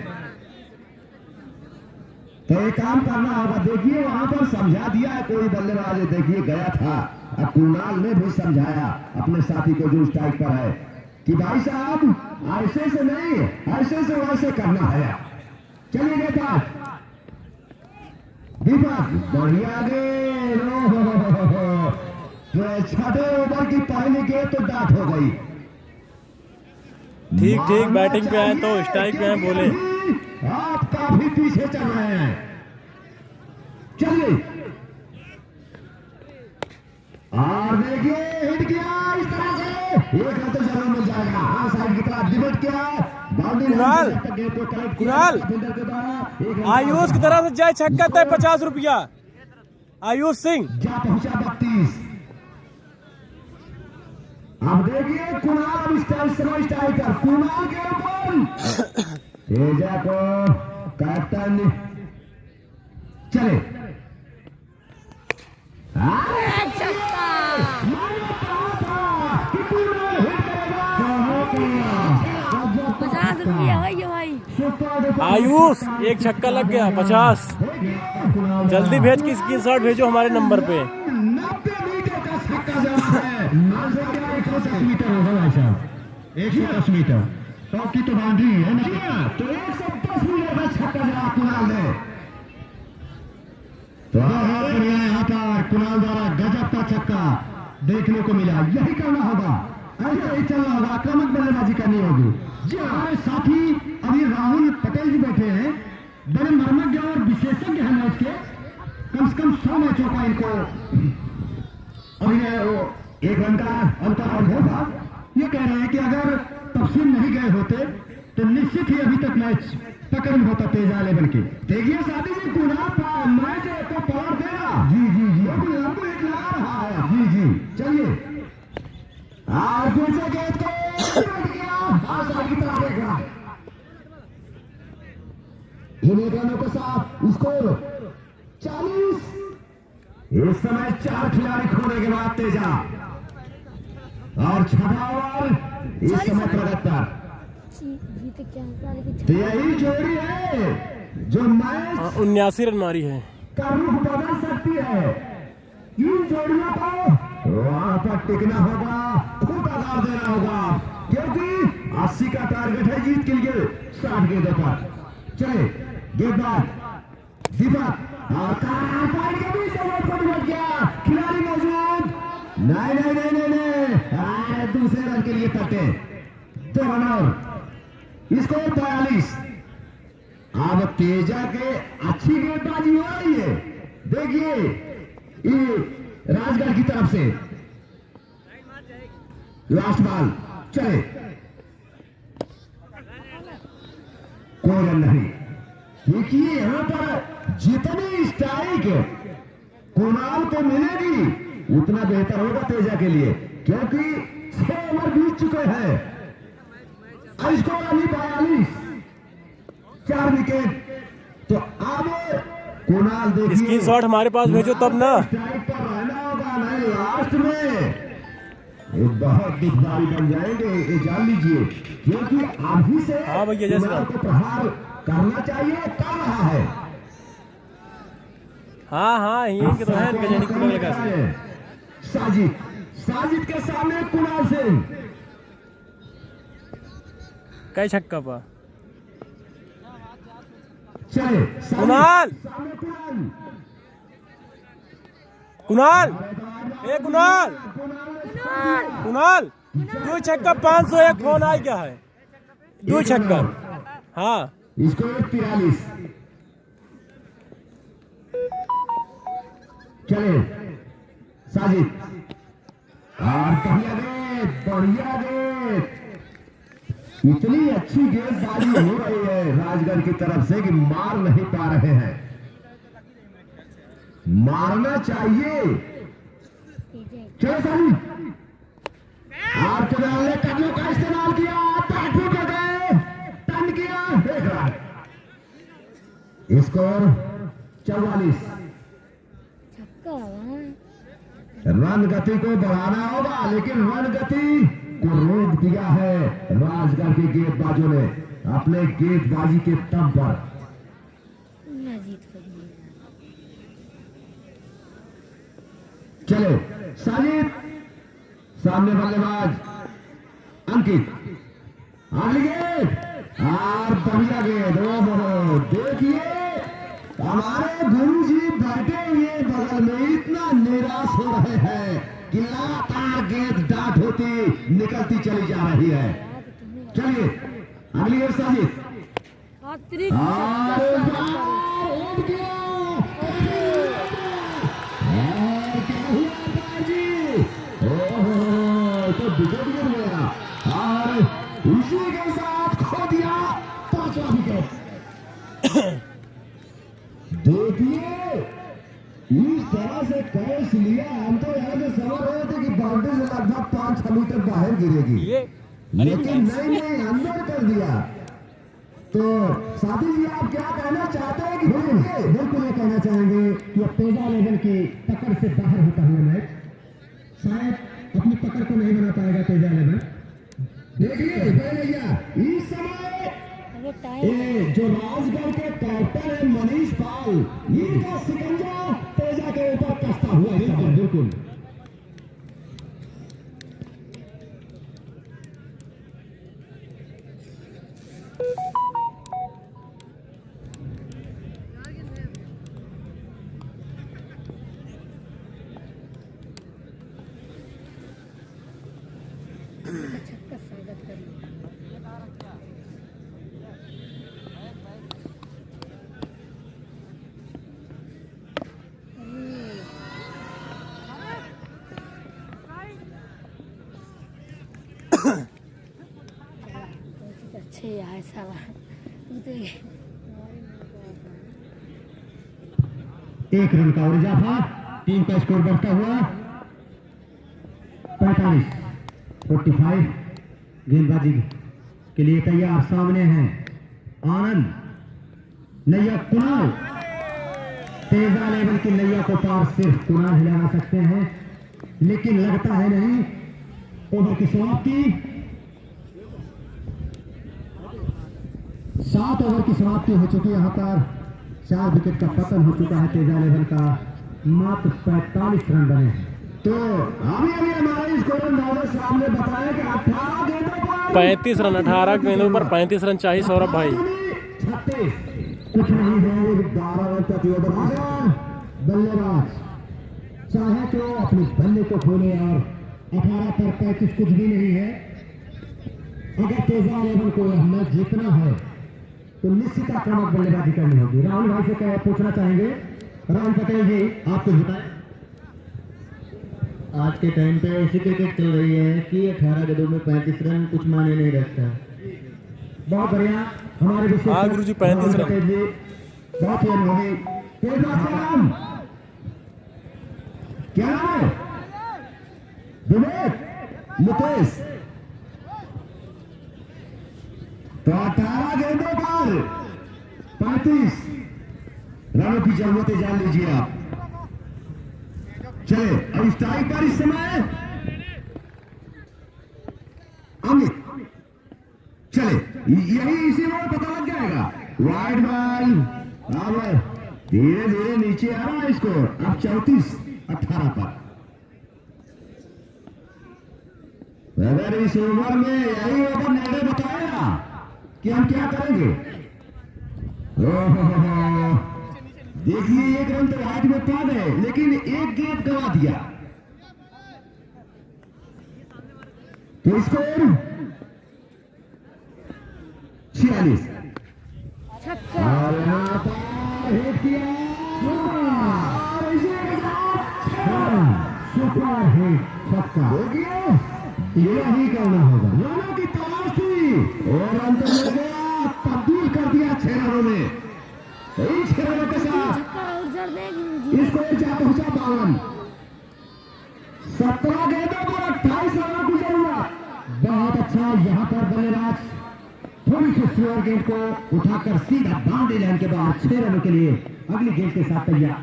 Speaker 2: तो एक काम करना होगा। देखिए वहां पर समझा दिया है कोई बल्लेबाज, देखिए गया था। अब कुणाल ने भी समझाया अपने साथी को जो स्ट्राइक पर है कि भाई साहब ऐसे से नहीं, ऐसे से वैसे करना है। चलिए गेंदबाज दीपक, बढ़िया गेंद। तो 6 ओवर की पहली गेंद तो डाट हो गई।
Speaker 4: ठीक ठीक, बैटिंग पे आए तो स्ट्राइक पे आए बोले।
Speaker 2: आप काफी पीछे चल रहे हैं। चलिए और देखिए हिट किया इस तरह से, एक रन तो जरूर मिल जाएगा। हाँ साइड की तरफ डिबेट किया,
Speaker 4: कुणाल, कुणाल आयुष की तरफ से जाए छक्का तय 50 रुपया। आयुष सिंह
Speaker 2: जा पहुंचा 32। अब देखिए कुणाल स्ट्राइकर, कुणाल के ऊपर तेजा को कैप्टन चले।
Speaker 4: आयुष एक छक्का लग गया 50। जल्दी भेज के स्क्रीनशॉट भेजो हमारे नंबर पे।
Speaker 2: 90 मीटर का छक्का जमा है। 110 मीटर होगा भाई साहब, 110 मीटर। 100 की तो बाउंड्री है ना, तो 110 मीटर का छक्का जमा कुणाल ने। तो यहाँ पर कुणाल द्वारा गजब का छक्का देखने को मिला। यही करना होगा, ऐसा ही चलना होगा, आक्रामक बल्लेबाजी करनी होगी। जी हमारे साथी अभी राहुल पटेल जी बैठे हैं, बड़े मर्मज्ञ और विशेषज्ञ हैं मैच के। कम से कम 100 मैचों का इनको अभी 1 रन का अंतर होगा। ये कह रहे हैं कि अगर तफसील नहीं गए होते तो निश्चित ही अभी तक मैच पकड़ होता तेजा लेवल के। देखिए साथी जी कुणाल मैच को पकड़ देगा। जी जी जी लंबू हिट लगा रहा है। जी जी चलिए दूसरे गेंद को की तरफ देगा। इन 1 रनों के साथ स्कोर 40। इस समय 4 खिलाड़ी खोने के बाद तेजा और 6वां ओवर इस समय प्रगति। तो यही जोड़ी है जो मैच
Speaker 4: 79 रन मारी है
Speaker 2: का रुख बदल सकती है। इन जोड़ियों को वहां पर टिकना होगा। जवाब देना होगा, क्योंकि 80 का टारगेट है जीत के लिए 60 गेंदों पर। चले गेंदबाज दीपक और पॉइंट के बीच से बॉल पर लग गया, खिलाड़ी मौजूद नहीं नहीं नहीं नहीं नहीं, दूसरे रन के लिए तटे 2 रन और स्कोर 42। अब तेजा के अच्छी गेंदबाजी हो रही है, देखिए ये राजगढ़ की तरफ से लास्ट बॉल। चले कोई रन नहीं। देखिए यहां पर जितनी स्ट्राइक कुणाल को मिलेगी उतना बेहतर होगा तेजा के लिए, क्योंकि 6 ओवर बीत चुके हैं। स्कोर अभी 42, 4 विकेट। तो अब कुणाल देखिए
Speaker 4: स्क्रीनशॉट हमारे पास भेजो तब ना।
Speaker 2: स्ट्राइक पर रहना होगा, नहीं लास्ट में ये बहुत दुखदारी बन जाएंगे, ये जान लीजिए, क्योंकि अभी से
Speaker 4: हाँ भैया, जैसे
Speaker 2: कुणाल को प्रहार करना चाहिए, कर रहा है।
Speaker 4: हाँ यहीं के तो है गजनी को लगा से।
Speaker 2: साजिद के सामने कुणाल सिंह,
Speaker 4: कई छक्का पा
Speaker 2: चले
Speaker 4: कुणाल
Speaker 2: सामने
Speaker 4: कुणाल ए कुणाल कुणाल 2 छक्का 501 फोन आ गया है, 2 छक्का। हाँ
Speaker 2: इसको 43। चले साजिद और बढ़िया गेंद, इतनी अच्छी गेंदबाजी हो रही है राजगढ़ की तरफ से कि मार नहीं पा रहे हैं। मारना चाहिए। चलो साजिद और कुणाल ने कदमों का इस्तेमाल किया, पैटू कर गए, टर्न किया, देख रहा है। स्कोर 44। रन गति को बढ़ाना होगा, लेकिन रन गति को रोक दिया है राजगढ़ के गेंदबाजों ने अपने गेंदबाजी के दम पर। चले साजिद सामने बल्लेबाज अंकित, अगली गेंद और बढ़िया गेंद। ओ देखिए हमारे गुरुजी बैठे हुए बगल में इतना निराश हो रहे हैं कि लगातार गेंद डाट होती निकलती चली जा रही है। चलिए अगली गेंद साजिद, तो विकेट गिर गया और इसी के साथ खो दिया 5वां विकेट। देखिए इस तरह से कैच लिया, हम तो यहाँ से समझ रहे थे कि बाउंड्री से लगभग 5-6 मीटर बाहर गिरेगी, लेकिन नहीं अंदर कर दिया। तो साथी जी आप क्या कहना चाहते हैं? कि बिल्कुल ये कहना चाहेंगे कि अब तेजा लेवल की पकड़ से बाहर होता हुआ मैच शायद अपनी पकड़ को नहीं बना पाएगा तेजा लेवल। देखिए भैया इस समय जो राजगढ़ के कैप्टन है मनीष पाल, इनका शिकंजा तेजा के ऊपर कसता हुआ है। बिल्कुल
Speaker 6: छक्का स्वागत करिए। अच्छे है साला।
Speaker 2: 1 रन का और इजाफा, टीम का स्कोर बढ़ता हुआ 45 गेंदबाजी के लिए तैयार। सामने हैं आनंद, नैया कुणाल। तेजा लेवल की नैया को पार सिर्फ कुणाल हिला सकते हैं, लेकिन लगता है नहीं। ओवर की समाप्ति, 7 ओवर की समाप्ति हो चुकी है। यहाँ पर 4 विकेट का पतन हो चुका है तेजा लेवल का, मात्र 45 रन बने हैं। तो अभी हमारे स्कोर मेरे नौवे साहब ने बताया कि 18 गेंदों पर
Speaker 4: 35 रन, 18 गेंदों पर 35 रन चाहिए सौरभ भाई।
Speaker 2: 36 कुछ नहीं है, 12 रन प्रति ओवर। बल्लेबाज चाहे तो अपने बल्ले को खोले और 18 पर 35 कुछ भी नहीं है। अगर तेजा लेवल को मैच जीतना है तो निश्चित आक्रामक बल्लेबाजी करनी होगी। राहुल भाई से क्या पूछना चाहेंगे? राहुल पटेल जी, आप कुछ बताएं।
Speaker 7: आज के टाइम पे ऐसी क्रिकेट चल रही है कि 18 गेंदों में 35 रन कुछ मायने नहीं रखता।
Speaker 2: बहुत बढ़िया, हमारे विशेष
Speaker 4: हाँ गुरुजी, 35 रन।
Speaker 2: पटेल जी बहुत ही अनुभवी। तेजा सलाम, क्या नाम है? विवेक, मुकेश। तो 18 गेंदों पर 35 रनों की जरूरत है, जान लीजिए आप। चले अब स्ट्राइक पर इस समय अमित, चले यही इसी में पता लग जाएगा। वाइड बॉल, अब धीरे धीरे नीचे आ रहा है स्कोर। अब 34-18 पर। अगर इस ओवर में यही ओवर निर्णय बताएगा कि हम क्या करेंगे। देखिए, एक रन तो हाथ में पा गए, लेकिन एक गेंद गवा दिया। तो स्कोर 46।
Speaker 6: छक्का।
Speaker 2: और यहाँ पर हिट किया और इसी के साथ सुपर हिट, छक्का हो गया। यही करना होगा, रनों की तलाश थी और अंत मिल गया, तब्दील कर दिया 6 रनों में। इन 6 रनों के साथ
Speaker 6: छक्का और जड़ देगी।
Speaker 2: स्कोर जा पहुंचा 52। 17 गेंदों पर 28 रनों की जरूरत। बहुत अच्छा, यहाँ पर बल्लेबाज थोड़ी सी स्लोअर गेंद को उठाकर सीधा बाउंड्री लाइन के बाद 6 रनों के लिए अगली गेंद के साथ तैयार।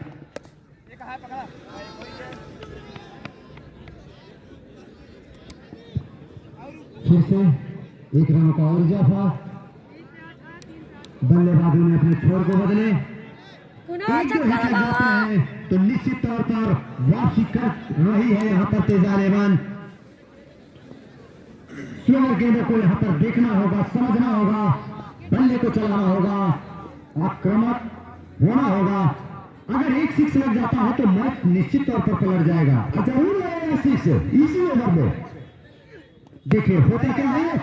Speaker 2: फिर से 1 रनों का और इजाफा। बल्लेबाजों ने अपने छोर को बदले।
Speaker 6: कुणाल छक्का लगावा।
Speaker 2: तो निश्चित तौर पर वापसी कर रही है यहाँ पर तेजा लेवन। स्लोअर गेंदों को यहाँ पर देखना होगा, समझना होगा, बल्ले को चलाना होगा, आक्रामक होना होगा। अगर एक 6 लग जाता है तो मैच निश्चित तौर पर पलट जाएगा। जरूर लगेगा 6 इसी ओवर में। देखिए होता क्या है,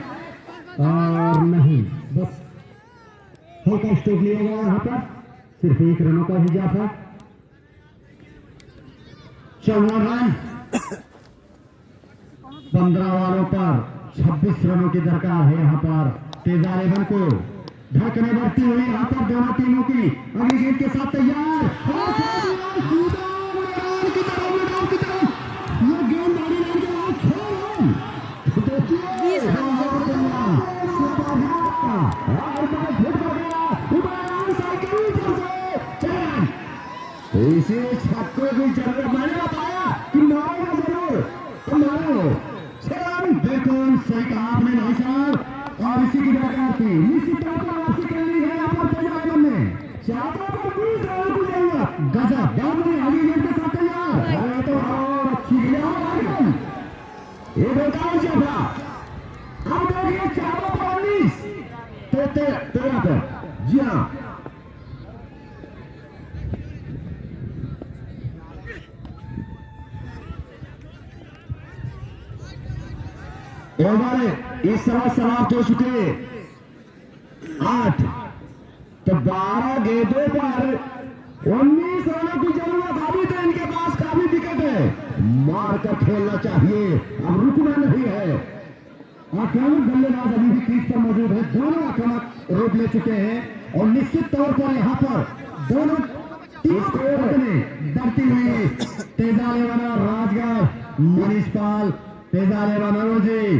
Speaker 2: और नहीं, बस हल्का स्ट्रोक लिया गया यहाँ पर। सिर्फ 1 रनों का इजाफा। 14 रन 15 वालों पर 26 रनों की दरकार है यहाँ पर तेजा लेवन को। धड़कने बढ़ती हुई यहाँ पर दोनों टीमों की। अगली गेंद के साथ तैयार। ये गेंद बारी लाइन के बाद 6 रन। इसी छक्के की जरूरत, मैंने बताया कि मारेगा जरूर, तो मारो। 6 रन, बिल्कुल सही कहा आपने भाई साहब। और इसी की दरकार थी, निश्चित तौर पर वापसी करनी है यहाँ पर तेजा लेवन में। 4 पर 20 रन की जरूरत। गजब, बाउंड्री अगली गेंद के साथ तैयार। अरे तो और अच्छी गेंद, ये बेकार जगह। अब देखिए 4 पर 19 13 पर। जी हाँ, ओवर इस समय समाप्त हो चुके 8। तो 12 गेंदों पर 19 रनों की जरूरत। अभी तो इनके पास काफी विकेट है, मार कर खेलना चाहिए, अब रुकना नहीं है। आक्रामक बल्लेबाज अभी भी क्रीज पर मौजूद है। दोनों आक्रामक रूप ले चुके हैं और निश्चित तौर पर यहाँ पर दोनों टीम में डरती हुई तेजा लेवन और राजगढ़ मनीष पाल। तेजा लेवन जी,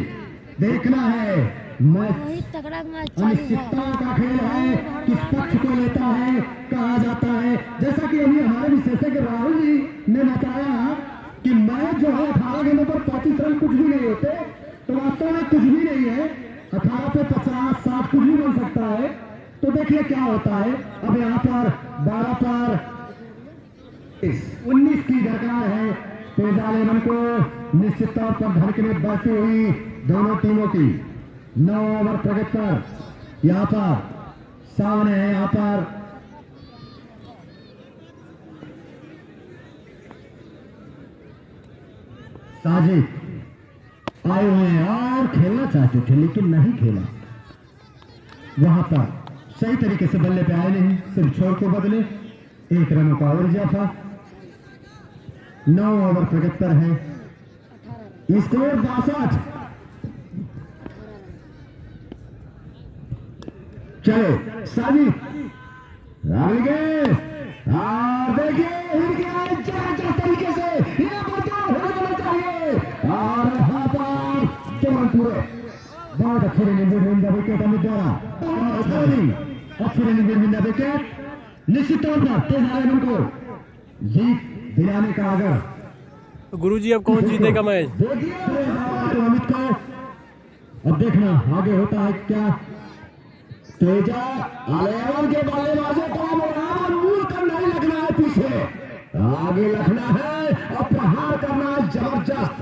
Speaker 2: देखना है मैच
Speaker 6: वही तगड़ा मैच चालू है।
Speaker 2: अनिश्चितताओं का खेल है, किस पक्ष को लेता है, कहा जाता है। जैसा कि अभी हमारे विशेषज्ञ राहुल जी ने बताया कि मैच जो है 18 गेंदों पर 35 रन कुछ भी नहीं होते, तो वास्तव में कुछ भी नहीं है। 18 पे 50 60 कुछ भी बन सकता है। तो देखिए क्या होता है। अब यहाँ पर 12 पर 19 की दरकार है तेजा लेवन को। निश्चित तौर पर धड़कने बढ़ती हुई दोनों टीमों की। 9 ओवर प्रगति पर यहाँ पर सामने है, यहाँ पर साजिद आए हुए हैं और खेलना चाहते थे लेकिन नहीं खेला। वहां पर सही तरीके से बल्ले पे आए नहीं, सिर्फ छोर को बदले। 1 रनों का और इजाफा। 9 ओवर प्रगति पर है, स्कोर 62। चलो साजिद आगे और देखिए हिट गया जबरदस्त तरीके से, ये बचा होना चाहिए। और यहाँ पर जवान पूरे बहुत अच्छे रनिंग विकेट अमित द्वारा, अच्छी रनिंग विकेट। निश्चित तौर पर 13 रन को जीत दिलाने का अगर
Speaker 4: गुरुजी अब कौन जीतेगा मैच?
Speaker 2: अमित को अब देखना आगे होता है क्या। तेजा अलेवन के बल्लेबाजों को मूल कर नहीं लगना है, पीछे आगे लगना है और प्रहार करना है जबरदस्त।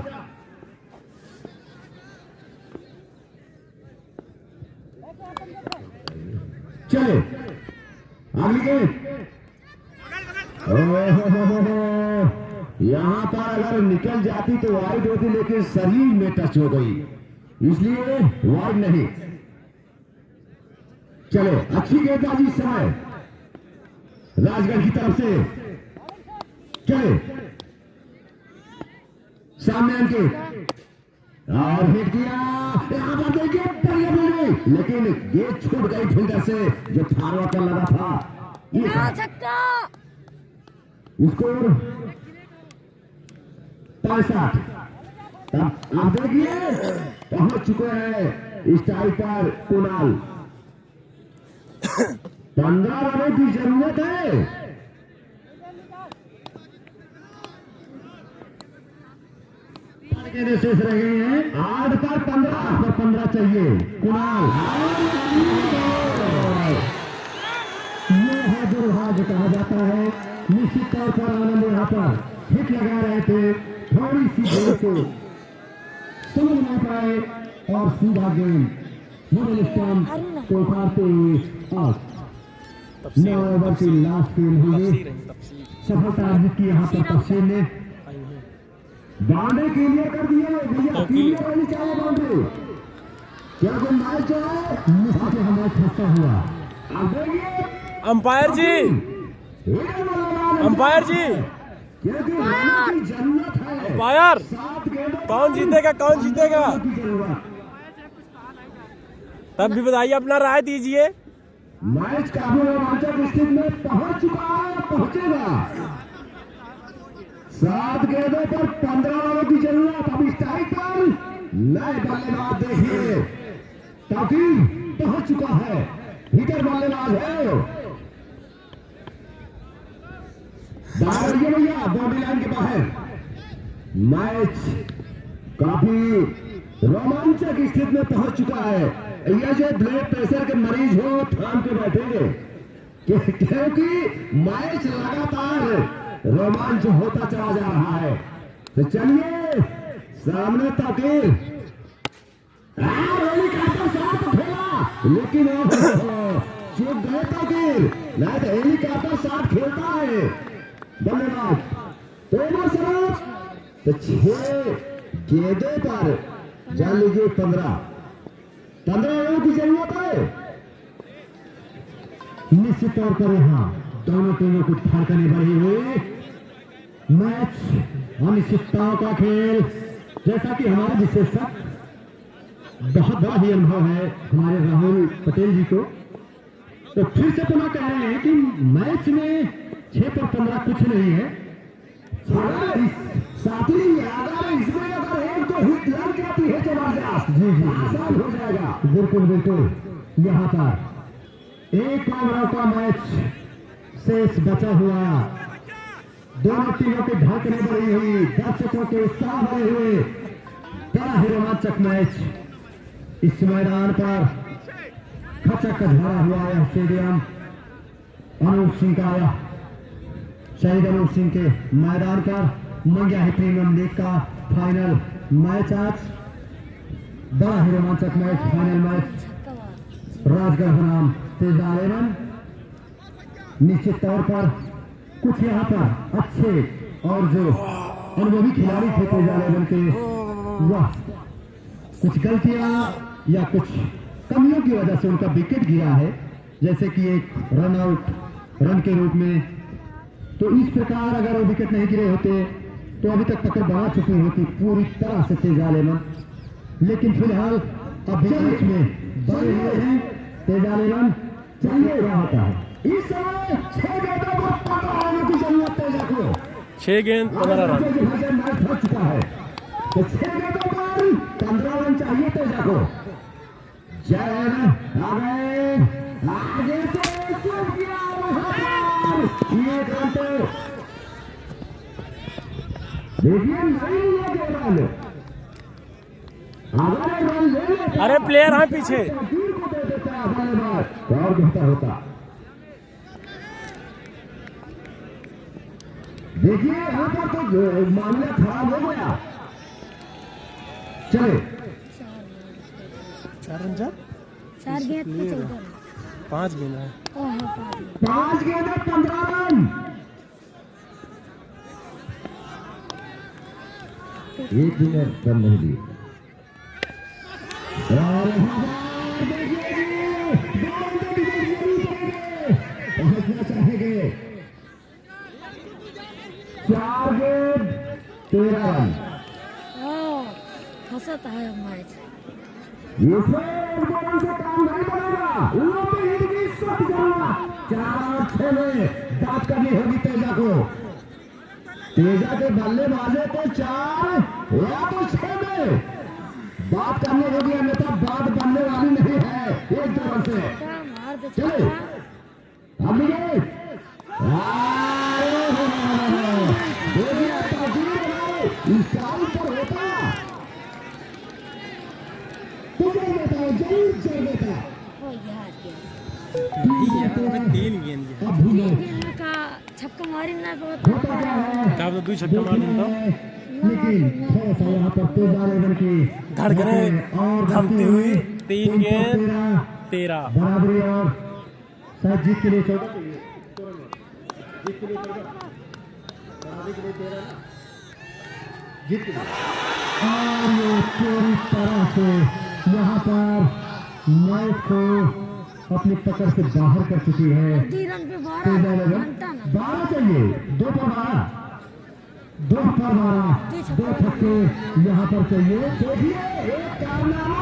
Speaker 2: चले अगली गेंद। यहाँ पर अगर निकल जाती तो वाइड होती, लेकिन शरीर में टच हो गई, इसलिए वाइड नहीं। चलो अच्छी गेंदबाजी इस समय राजगढ़ की तरफ से। चले सामने इनके और हिट किया, यहाँ पर देखिए बढ़िया मिल गई, लेकिन गेंद छूट गई फील्डर से जो फारवा कर लगा था। स्कोर 65। तब आप देखिए पहुंच चुके हैं स्टाइल पर कुणाल। 15 रनों की जरूरत है। शेष रहे हैं 8 पर 15 चाहिए कुणाल। ये है दुर्भाग्य कहा जाता है। निश्चित तौर पर आनंद यहाँ पर हिट लगा रहे थे, थोड़ी सी देर को समझ नहीं पाए और सीधा गेंद मिडिल स्टंप को उखाड़ते हुए आउट। 9 ओवर की लास्ट गेंद हुई, सफलता अर्जित की यहाँ पर तफसील ने। बाउंड्री क्लियर कर दिया भैया, क्लियर होनी चाहिए बाउंड्री, क्योंकि मैच जो है हमारा फंसा हुआ। अब देखिए
Speaker 4: अंपायर जी, अंपायर जी,
Speaker 2: क्योंकि रन की जरूरत है।
Speaker 4: अंपायर
Speaker 2: 7 गेंदों
Speaker 4: कौन जीतेगा, कौन जीतेगा?
Speaker 2: की जरूरत।
Speaker 4: तब भी बताइए, अपना राय दीजिए।
Speaker 2: मैच काफी रोमांचक स्थिति में पहुंच चुका है, पहुंचेगा। 7 गेंदों पर 15 रनों की जरूरत। अब स्ट्राइक पर नए बल्लेबाज देखिए, ताकि पहुंच चुका है, हिटर बल्लेबाज है। बाहर ये भैया बॉडी लाइन के बाहर। मैच काफी रोमांचक स्थिति में पहुंच चुका है। ये जो ब्लड प्रेशर के मरीज हो थाम के बैठेंगे, क्योंकि मैच लगातार रोमांच होता चला जा रहा है। तो चलिए सामने ताकीर हेलीकॉप्टर साथ खेला, लेकिन चूक गए ताकीर, नहीं तो हेलीकॉप्टर साथ खेलता है बल्लेबाज। तो 6 गेंदों पर जान लीजिए 15 रनों की जरूरत है। निश्चित तौर पर यहाँ दोनों टीमों को धड़कने बढ़ी हुई। मैच अनिश्चितताओं का खेल, जैसा कि हमारे विशेषक बहुत बड़ा ही अनुभव है हमारे राहुल पटेल जी को। तो फिर से पुनः कह रहे हैं कि मैच में 6 पर 15 कुछ नहीं है। साथी अगर इसमें अगर एक तो हिट लग जाती है जबरदस्त, जी जी आसान हो जाएगा। बिल्कुल बिल्कुल। यहाँ पर 1 ओवर का मैच शेष बचा हुआ, दोनों टीमों के धड़कने बढ़ी हुई, दर्शकों के उत्साह बढ़े हुए, बड़ा ही रोमांचक मैच इस मैदान पर खचक भरा हुआ है स्टेडियम। अनूप सिंह का शहीद अनूप सिंह के मैदान पर मंग्याही प्रीमियम लीग का फाइनल मैच आज बड़ा ही रोमांचक मैच, फाइनल मैच राजगढ़ बनाम तेजा 11। निश्चित तौर पर कुछ यहाँ पर अच्छे और जो अनुभवी खिलाड़ी थे तेजा 11 के, वह कुछ गलतियां या कुछ कमियों की वजह से उनका विकेट गिरा है, जैसे कि एक रन आउट रन के रूप में। तो इस प्रकार अगर वो विकेट नहीं गिरे होते तो अभी तक पकड़ बना चुकी होती पूरी तरह से तेजा 11। लेकिन फिलहाल अब मैच में बड़े हुए हैं तेजा 11। चलिए क्या होता है इस समय 6 गेंदों पर 15 रन की जरूरत तेजा को।
Speaker 4: 6 गेंद 15 रन।
Speaker 2: मैच हो चुका है तो 6 गेंदों पर 15 रन चाहिए तेजा को। जय आगे आगे से चुप गया ये करते देखिए नहीं ये रन अगर रन ले लेते
Speaker 4: अरे प्लेयर हैं पीछे।
Speaker 2: तीर को दे देता और बेहतर होता। देखिए यहाँ पर तो मामला खराब हो गया। चले
Speaker 4: 4 रन जा
Speaker 6: 4 गेंद पे चल रहा
Speaker 4: 5 गेंद है।
Speaker 6: है।
Speaker 2: 5 गेंद 15 रन। एक भी रन नहीं दिए। और पहुंचना चाहेंगे 4 गेंद 13 रन।
Speaker 6: फंसता है मैच।
Speaker 2: बॉल से काम नहीं बनेगा। 4-6 में बात करनी होगी तेजा को। तेजा के बल्लेबाजों को 4 या तो 6 में बात करनी होगी, अन्यथा बात बनने वाली नहीं है एक तरह से।
Speaker 6: मार दे
Speaker 2: चले अभी पर होता जरूर चल देता।
Speaker 6: ओ यार
Speaker 4: यार 3 गेंद है।
Speaker 2: अब भी
Speaker 6: गेंद का छक्का मारी ना तो
Speaker 4: क्या तो 2 छक्का मार देता।
Speaker 2: लेकिन थोड़ा सा यहाँ पर तेजा 11 की
Speaker 4: धड़कनें
Speaker 2: और
Speaker 4: थमती हुई। 3 गेंद
Speaker 2: 13
Speaker 4: 13।
Speaker 2: बराबरी और शायद जीत के लिए 14 चाहिए। जीत के लिए 14 बराबरी के लिए 13 जीत के लिए। और ये पूरी तरह से यहाँ पर मैच को अपनी पकड़ से बाहर कर चुकी है।
Speaker 6: 2 रन पे 12
Speaker 2: तेजा 11
Speaker 6: घंटा ना
Speaker 2: 12 चाहिए। 2 पर 12 2 पर 12 2 छक्के यहाँ पर चाहिए। देखिए एक कारनामा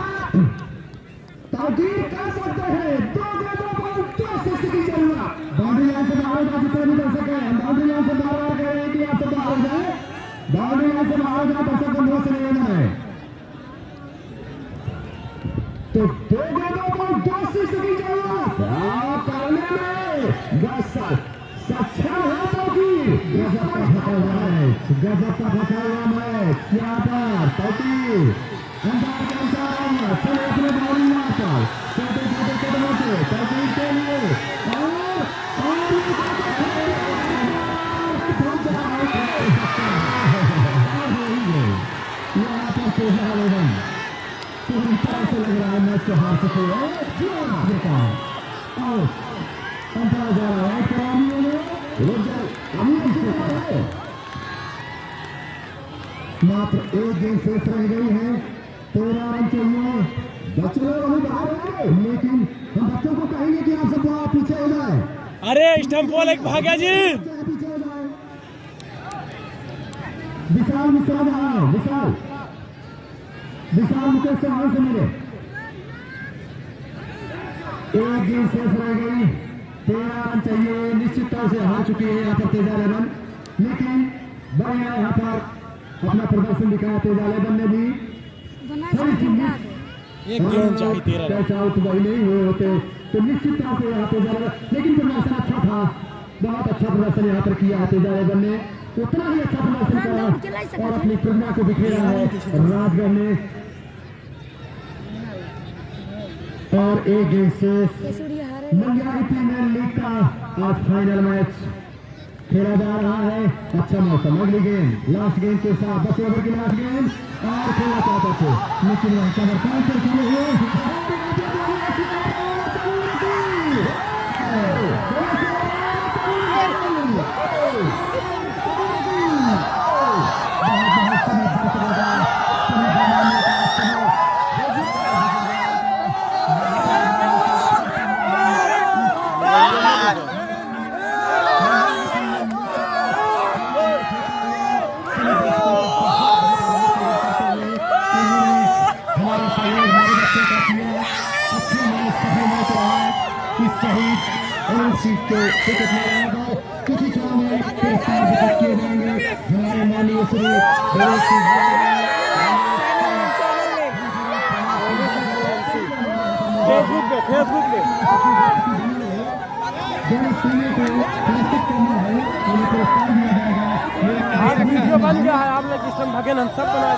Speaker 2: ताकीर कर सकते हैं। 2 गेंदों पर 2 सिक्स की जरूरत। बाउंड्री लाइन से बाहर जा जितना भी कर सके। हम बाउंड्री लाइन से बाहर गए कि यहाँ से बाहर जाए। बाउंड्री लाइन से बाहर जाए दर्शक को मुंह से नहीं लेना है। तो 2 गेंदों पर 2 सिक्स की जरूरत करने में बस सक्षम है ताकीर। गजब का फंसा हुआ मैच, गजब का फंसा हुआ मैच। यहाँ पर ताकीर अंदाज के अनुसार चले अपने बाउंड्री लाइन पर छोटे छोटे कदमों से ताकीर के लिए यहाँ पर तेजा 11 पूरी तरह से लग रहा है मैच को हार सके। अंपायर जा रहा है मात्र 1 गेंद शेष रह गई है। 13 रन चाहिए। बच्चे लोग अभी बाहर है, लेकिन हम बच्चों को कहेंगे कि आप सब पीछे हो जाए।
Speaker 4: अरे स्टंप बॉल एक भाग्या जी।
Speaker 2: पीछे हो जाए। विशाल विशाल जा रहा है। विशाल विशाल मुकेश चौहान से मिले। 1 गेंद शेष रह गई। 13 रन चाहिए। निश्चित तौर से हार चुकी है यहाँ पर तेजा 11, लेकिन बढ़िया यहाँ पर अपना प्रदर्शन दिखाया तेजा 11 ने भी।
Speaker 6: बना सकता है।
Speaker 4: 1 गेंद चाहिए 13 रन।
Speaker 2: कैच आउट वही नहीं हुए होते तो निश्चित तौर से यहाँ तेजा 11, लेकिन प्रदर्शन अच्छा था। बहुत अच्छा प्रदर्शन यहाँ पर किया है तेजा 11 ने। उतना ही अच्छा प्रदर्शन करा और अपनी प्रतिभा को बिखेरा है राजगढ़ ने। और 1 गेंद शेष।
Speaker 6: केसुरी हारे।
Speaker 2: मंग्याही प्रीमियर लीग का आज फाइनल मैच खेला जा रहा है। अच्छा मौसम, अगली गेम लास्ट गेम के साथ 10 ओवर की लास्ट गेम और खेलना चाहता थे लेकिन वह कवर से शुरू हमारे माननीय श्री
Speaker 4: फेसबुक पे आज वीडियो बन गया है। आप लोग कृष्ण भगन हम सब बना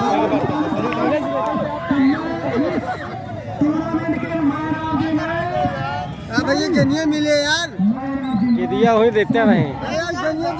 Speaker 3: भैया गनिए मिले यार,
Speaker 1: ये दिया हुई देते रहे।
Speaker 3: गनिए